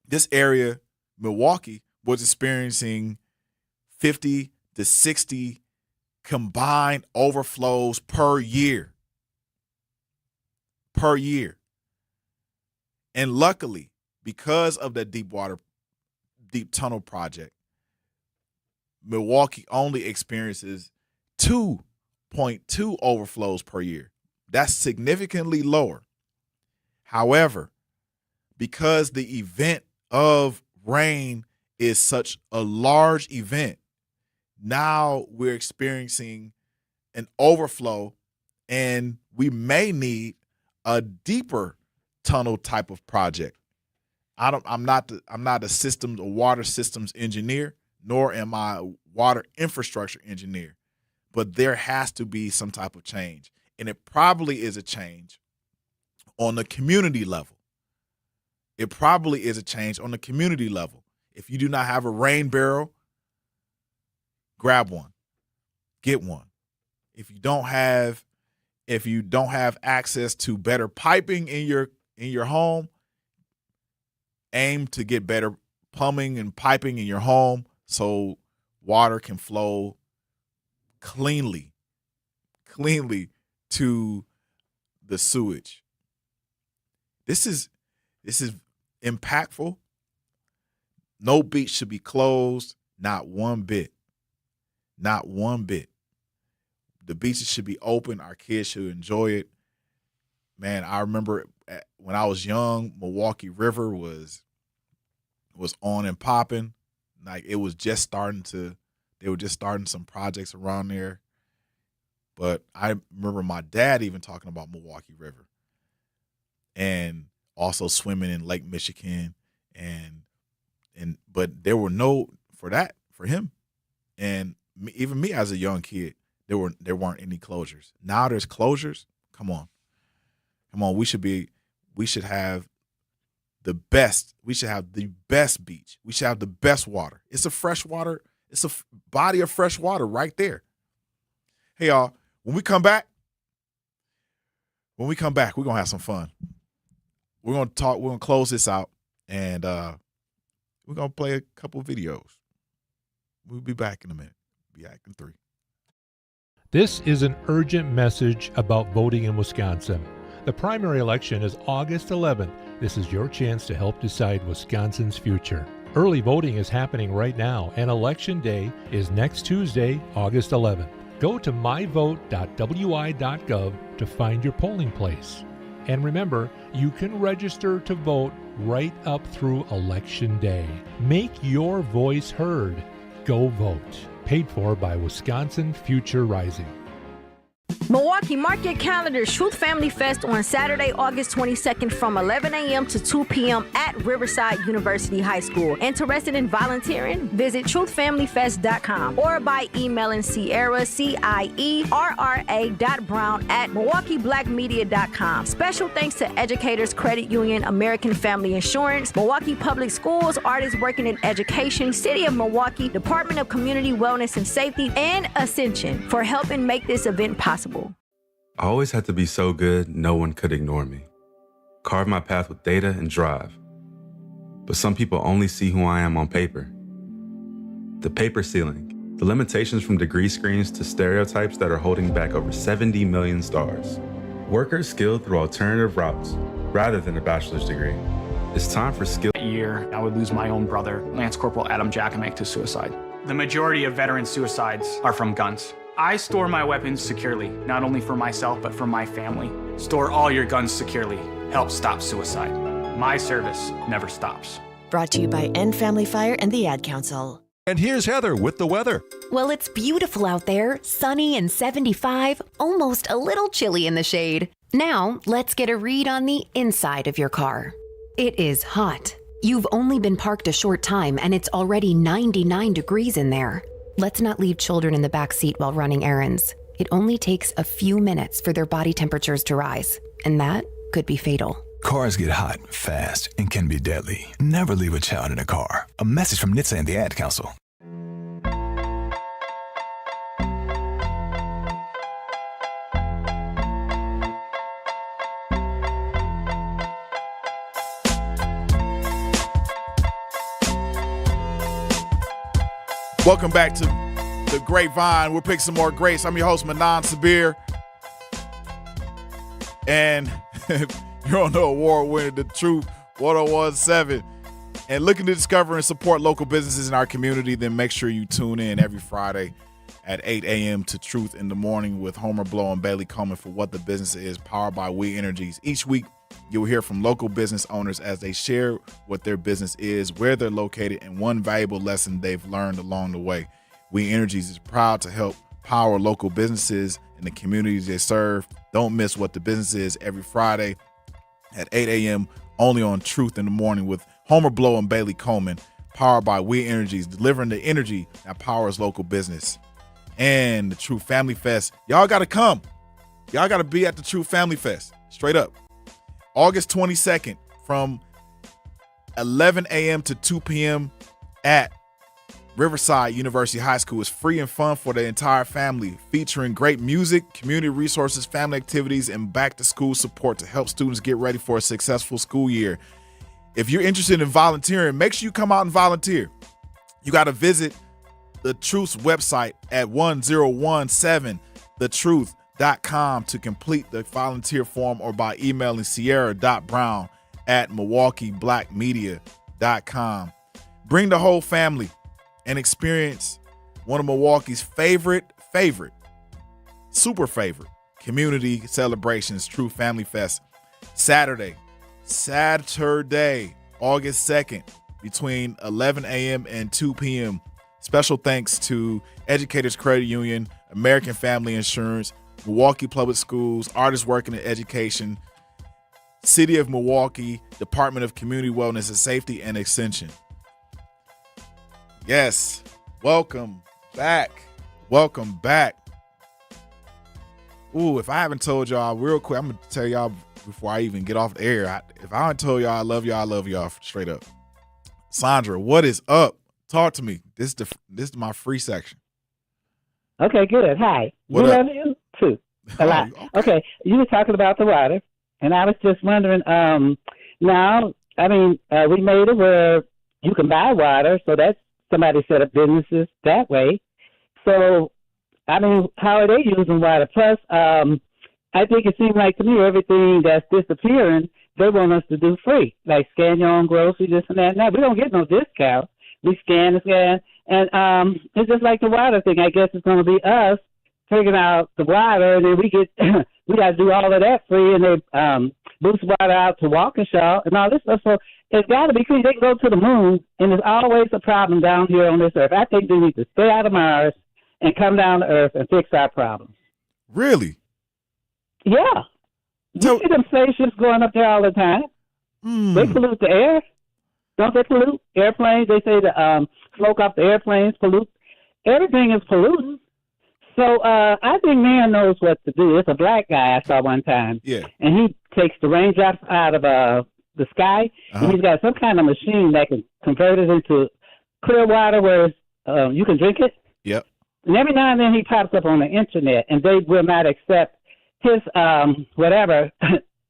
this area, Milwaukee, was experiencing 50 to 60 combined overflows per year. Per year. And luckily, because of that Deep Tunnel Project, Milwaukee only experiences 2.2 overflows per year. That's significantly lower. However, because the event of rain is such a large event, now we're experiencing an overflow, and we may need a deeper tunnel type of project. I'm not a water systems engineer, nor am I a water infrastructure engineer, but there has to be some type of change, and it probably is a change on the community level. It probably is a change on the community level. If you do not have a rain barrel, grab one, get one. If you don't have access to better piping in your home, aim to get better plumbing and piping in your home so water can flow cleanly to the sewage. This is impactful. No beach should be closed, not one bit. Not one bit. The beaches should be open. Our kids should enjoy it. Man, I remember when I was young, Milwaukee River was on and popping. Like it was just starting they were just starting some projects around there. But I remember my dad even talking about Milwaukee River and also swimming in Lake Michigan but there were for him. And even me as a young kid, there weren't any closures. Now there's closures. Come on. We should have the best. We should have the best beach. We should have the best water. It's a body of fresh water right there. Hey y'all, when we come back, we're gonna have some fun. We're gonna close this out, and we're gonna play a couple videos. We'll be back in a minute. Be back in 3. This is an urgent message about voting in Wisconsin. The primary election is August 11th. This is your chance to help decide Wisconsin's future. Early voting is happening right now, and Election Day is next Tuesday, August 11th. Go to myvote.wi.gov to find your polling place. And remember, you can register to vote right up through Election Day. Make your voice heard. Go vote. Paid for by Wisconsin Future Rising. Milwaukee, mark your calendars. Truth Family Fest on Saturday, August 22nd from 11 a.m. to 2 p.m. at Riverside University High School. Interested in volunteering? Visit truthfamilyfest.com or by emailing Sierra, Cierra.brown@milwaukeeblackmedia.com. Special thanks to Educators Credit Union, American Family Insurance, Milwaukee Public Schools, Artists Working in Education, City of Milwaukee, Department of Community Wellness and Safety, and Ascension for helping make this event possible. I always had to be so good, no one could ignore me. Carve my path with data and drive. But some people only see who I am on paper. The paper ceiling, the limitations from degree screens to stereotypes that are holding back over 70 million stars. Workers skilled through alternative routes, rather than a bachelor's degree. It's time for skill. That year, I would lose my own brother, Lance Corporal Adam Jackomek, to suicide. The majority of veteran suicides are from guns. I store my weapons securely, not only for myself, but for my family. Store all your guns securely. Help stop suicide. My service never stops. Brought to you by End Family Fire and the Ad Council. And here's Heather with the weather. Well, it's beautiful out there, sunny and 75, almost a little chilly in the shade. Now, let's get a read on the inside of your car. It is hot. You've only been parked a short time and it's already 99 degrees in there. Let's not leave children in the back seat while running errands. It only takes a few minutes for their body temperatures to rise, and that could be fatal. Cars get hot, fast, and can be deadly. Never leave a child in a car. A message from NHTSA and the Ad Council. Welcome back to the Grapevine. We'll pick some more grapes. I'm your host, Manan Sabir. And you're on the award-winning The Truth 101.7. And looking to discover and support local businesses in our community, then make sure you tune in every Friday at 8 a.m. to Truth in the Morning with Homer Blow and Bailey Coleman for What the Business Is, powered by We Energies. Each week, you'll hear from local business owners as they share what their business is, where they're located, and one valuable lesson they've learned along the way. We Energies is proud to help power local businesses in the communities they serve. Don't miss What the Business Is every Friday at 8 a.m. only on Truth in the Morning with Homer Blow and Bailey Coleman, powered by We Energies, delivering the energy that powers local business. And the True Family Fest. Y'all got to come. Y'all got to be at the True Family Fest. Straight up. August 22nd from 11 a.m. to 2 p.m. at Riverside University High School. Is free and fun for the entire family, featuring great music, community resources, family activities, and back-to-school support to help students get ready for a successful school year. If you're interested in volunteering, make sure you come out and volunteer. You got to visit The Truth's website at 1017thetruth.com to complete the volunteer form, or by emailing sierra.brown@milwaukeeblackmedia.com. Bring the whole family and experience one of Milwaukee's super favorite community celebrations, True Family Fest, Saturday, August 2nd, between 11 a.m. and 2 p.m. Special thanks to Educators Credit Union, American Family Insurance, Milwaukee Public Schools, Artists Working in Education, City of Milwaukee, Department of Community Wellness and Safety, and Extension. Yes, welcome back. Welcome back. Ooh, if I haven't told y'all real quick, I'm going to tell y'all before I even get off the air. If I haven't told y'all I love y'all straight up. Sandra, what is up? Talk to me. This is my free section. Okay, good. Hi. What we up? love you too. A lot. Okay, you were talking about the water, and I was just wondering, now, we made it where you can buy water, so that's somebody set up businesses that way. So, how are they using water? Plus, I think it seems like to me everything that's disappearing, they want us to do free, like scan your own groceries, this and that. Now, we don't get no discount. We scan and scan. And it's just like the water thing. I guess it's going to be us figuring out the water, and then we got to do all of that free, and they boost water out to Waukesha and all this stuff. So it's got to be clean. They can go to the moon, and there's always a problem down here on this earth. I think they need to stay out of Mars and come down to Earth and fix our problems. Really? Yeah. You see them spaceships going up there all the time. They pollute the air. Don't they pollute airplanes? They say the smoke off the airplanes pollute. Everything is polluting. So I think man knows what to do. It's a black guy I saw one time. Yeah. And he takes the raindrops out of the sky, and he's got some kind of machine that can convert it into clear water where you can drink it. Yep. And every now and then he pops up on the internet, and they will not accept his whatever.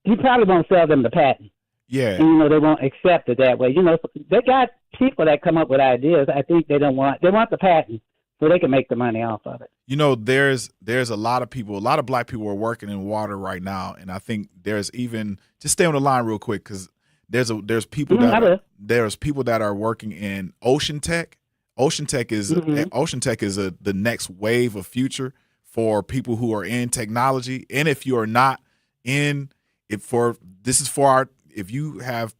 He probably won't sell them the patent. Yeah. And, they won't accept it that way. They got people that come up with ideas. I think they want the patent so they can make the money off of it. There's a lot of people, a lot of black people are working in water right now, and I think there's even, just stay on the line real quick, because there's people that are working in ocean tech, Ocean Tech is the next wave of future for people who are in technology. And if you are not in it, if you have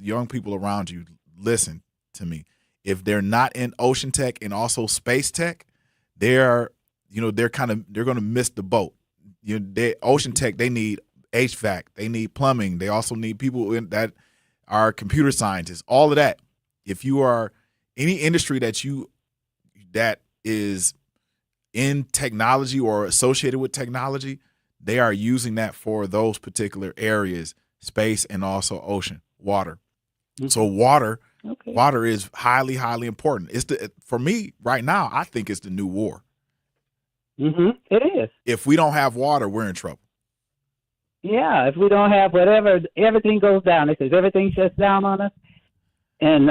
young people around you, listen to me. If they're not in Ocean Tech and also Space Tech, they're going to miss the boat. Ocean Tech, they need HVAC, they need plumbing, they also need people that are computer scientists, all of that. If you are any industry that is in technology or associated with technology, they are using that for those particular areas, space and also ocean, water. So water is highly, highly important. For me right now, I think it's the new war. It is. If we don't have water, we're in trouble. Yeah, if we don't have everything goes down. It says everything shuts down on us. And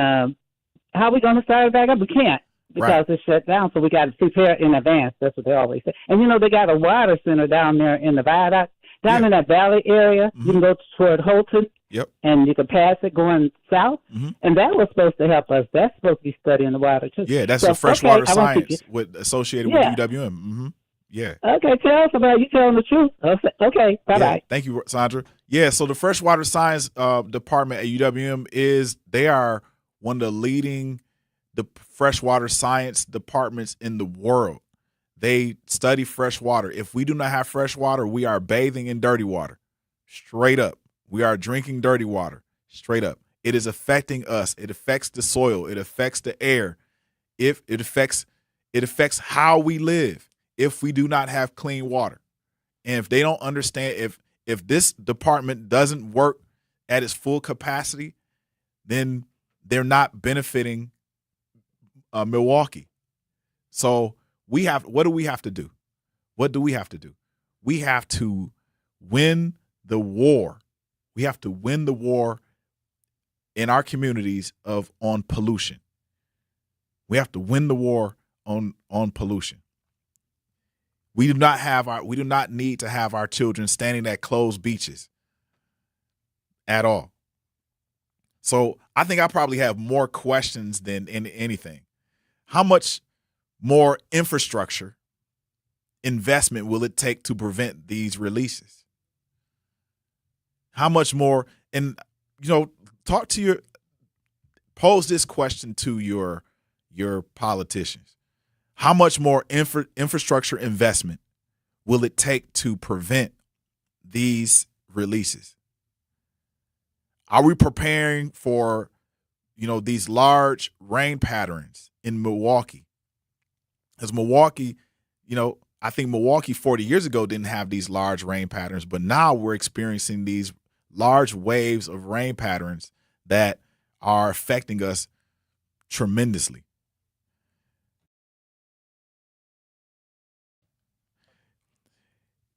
how are we going to start it back up? We can't because it's shut down. So we got to prepare in advance. That's what they always say. And, they got a water center down there in the viaduct. Down in that valley area, you can go toward Holton. Yep. And you can pass it going south. And that was supposed to help us. That's supposed to be studying the water, too. Yeah, that's the freshwater science associated with UWM. Yeah. Okay, tell us about it. You telling the truth. Okay, bye-bye. Yeah, thank you, Sandra. Yeah, so the freshwater science department at UWM they are one of the leading freshwater science departments in the world. They study fresh water. If we do not have fresh water, we are bathing in dirty water. Straight up. We are drinking dirty water. Straight up. It is affecting us. It affects the soil. It affects the air. It affects how we live if we do not have clean water. And if they don't understand, if this department doesn't work at its full capacity, then they're not benefiting Milwaukee. So what do we have to do? What do we have to do? We have to win the war. We have to win the war in our communities on pollution. We have to win the war on pollution. We do not need to have our children standing at closed beaches at all. So I think I probably have more questions than anything. How much more infrastructure investment will it take to prevent these releases? How much more? And, pose this question to your politicians. How much more infrastructure investment will it take to prevent these releases? Are we preparing for, these large rain patterns in Milwaukee? Because Milwaukee, I think Milwaukee 40 years ago didn't have these large rain patterns, but now we're experiencing these large waves of rain patterns that are affecting us tremendously.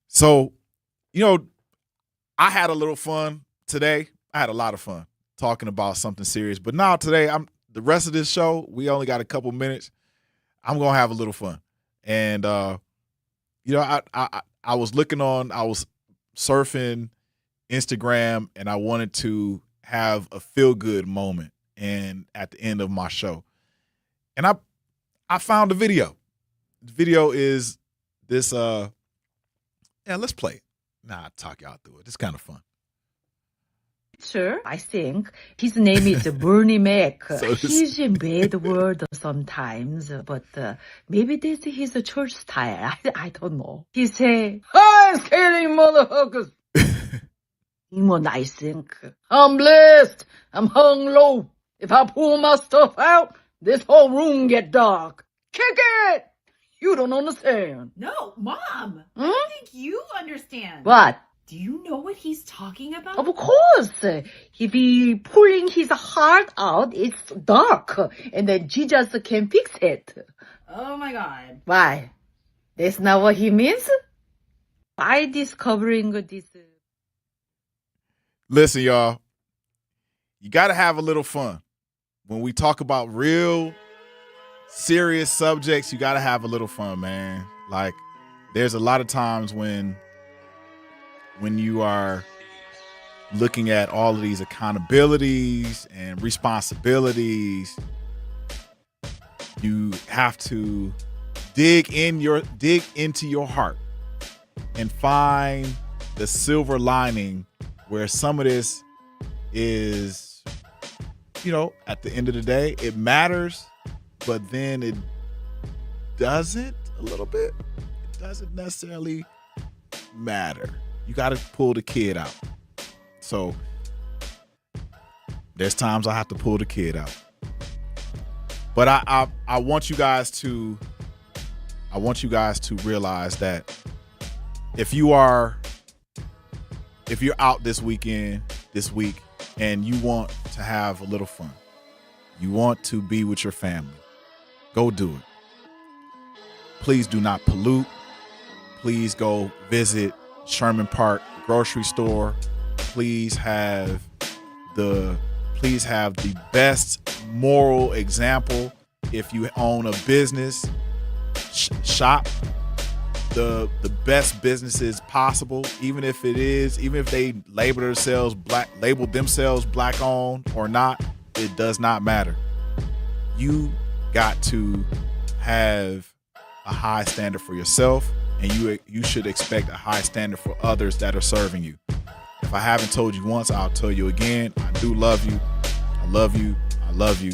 So, I had a little fun today. I had a lot of fun talking about something serious. But now today, the rest of this show, we only got a couple minutes. I'm going to have a little fun. And, I was I was surfing Instagram, and I wanted to have a feel-good moment and at the end of my show. And I found a video. The video is this, let's play it. I'll talk y'all through it. It's kind of fun. Sure, I think his name is Bernie Mech. He's in bad word sometimes, but maybe this is his church style. I don't know. He say, "Hi, scary motherfuckers." Demon, I think. I'm blessed. I'm hung low. If I pull my stuff out, this whole room get dark. Kick it! You don't understand. No, Mom. I think you understand. What? Do you know what he's talking about? Of course. If he pulling his heart out, it's dark, and then Jesus can fix it. Oh my God. Why? That's not what he means? By discovering this. Listen, y'all. You got to have a little fun. When we talk about real serious subjects, you got to have a little fun, man. Like, there's a lot of times when you are looking at all of these accountabilities and responsibilities, You have to dig into your heart and find the silver lining where some of this is, at the end of the day, it matters, but then it doesn't a little bit. It doesn't necessarily matter. You got to pull the kid out. So there's times I have to pull the kid out. But I want you guys to realize that if you're out this week, and you want to have a little fun, you want to be with your family, go do it. Please do not pollute. Please go visit Sherman Park grocery store. Please have the best moral example. If you own a business, shop the best businesses possible, even if they label themselves black owned or not, it does not matter. You got to have a high standard for yourself, and you should expect a high standard for others that are serving you. If I haven't told you once, I'll tell you again. I do love you. I love you. I love you.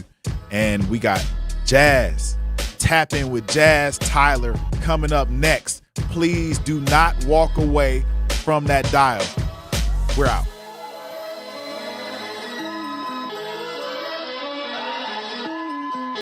And we got Jazz. Tap in with Jazz Tyler coming up next. Please do not walk away from that dial. We're out.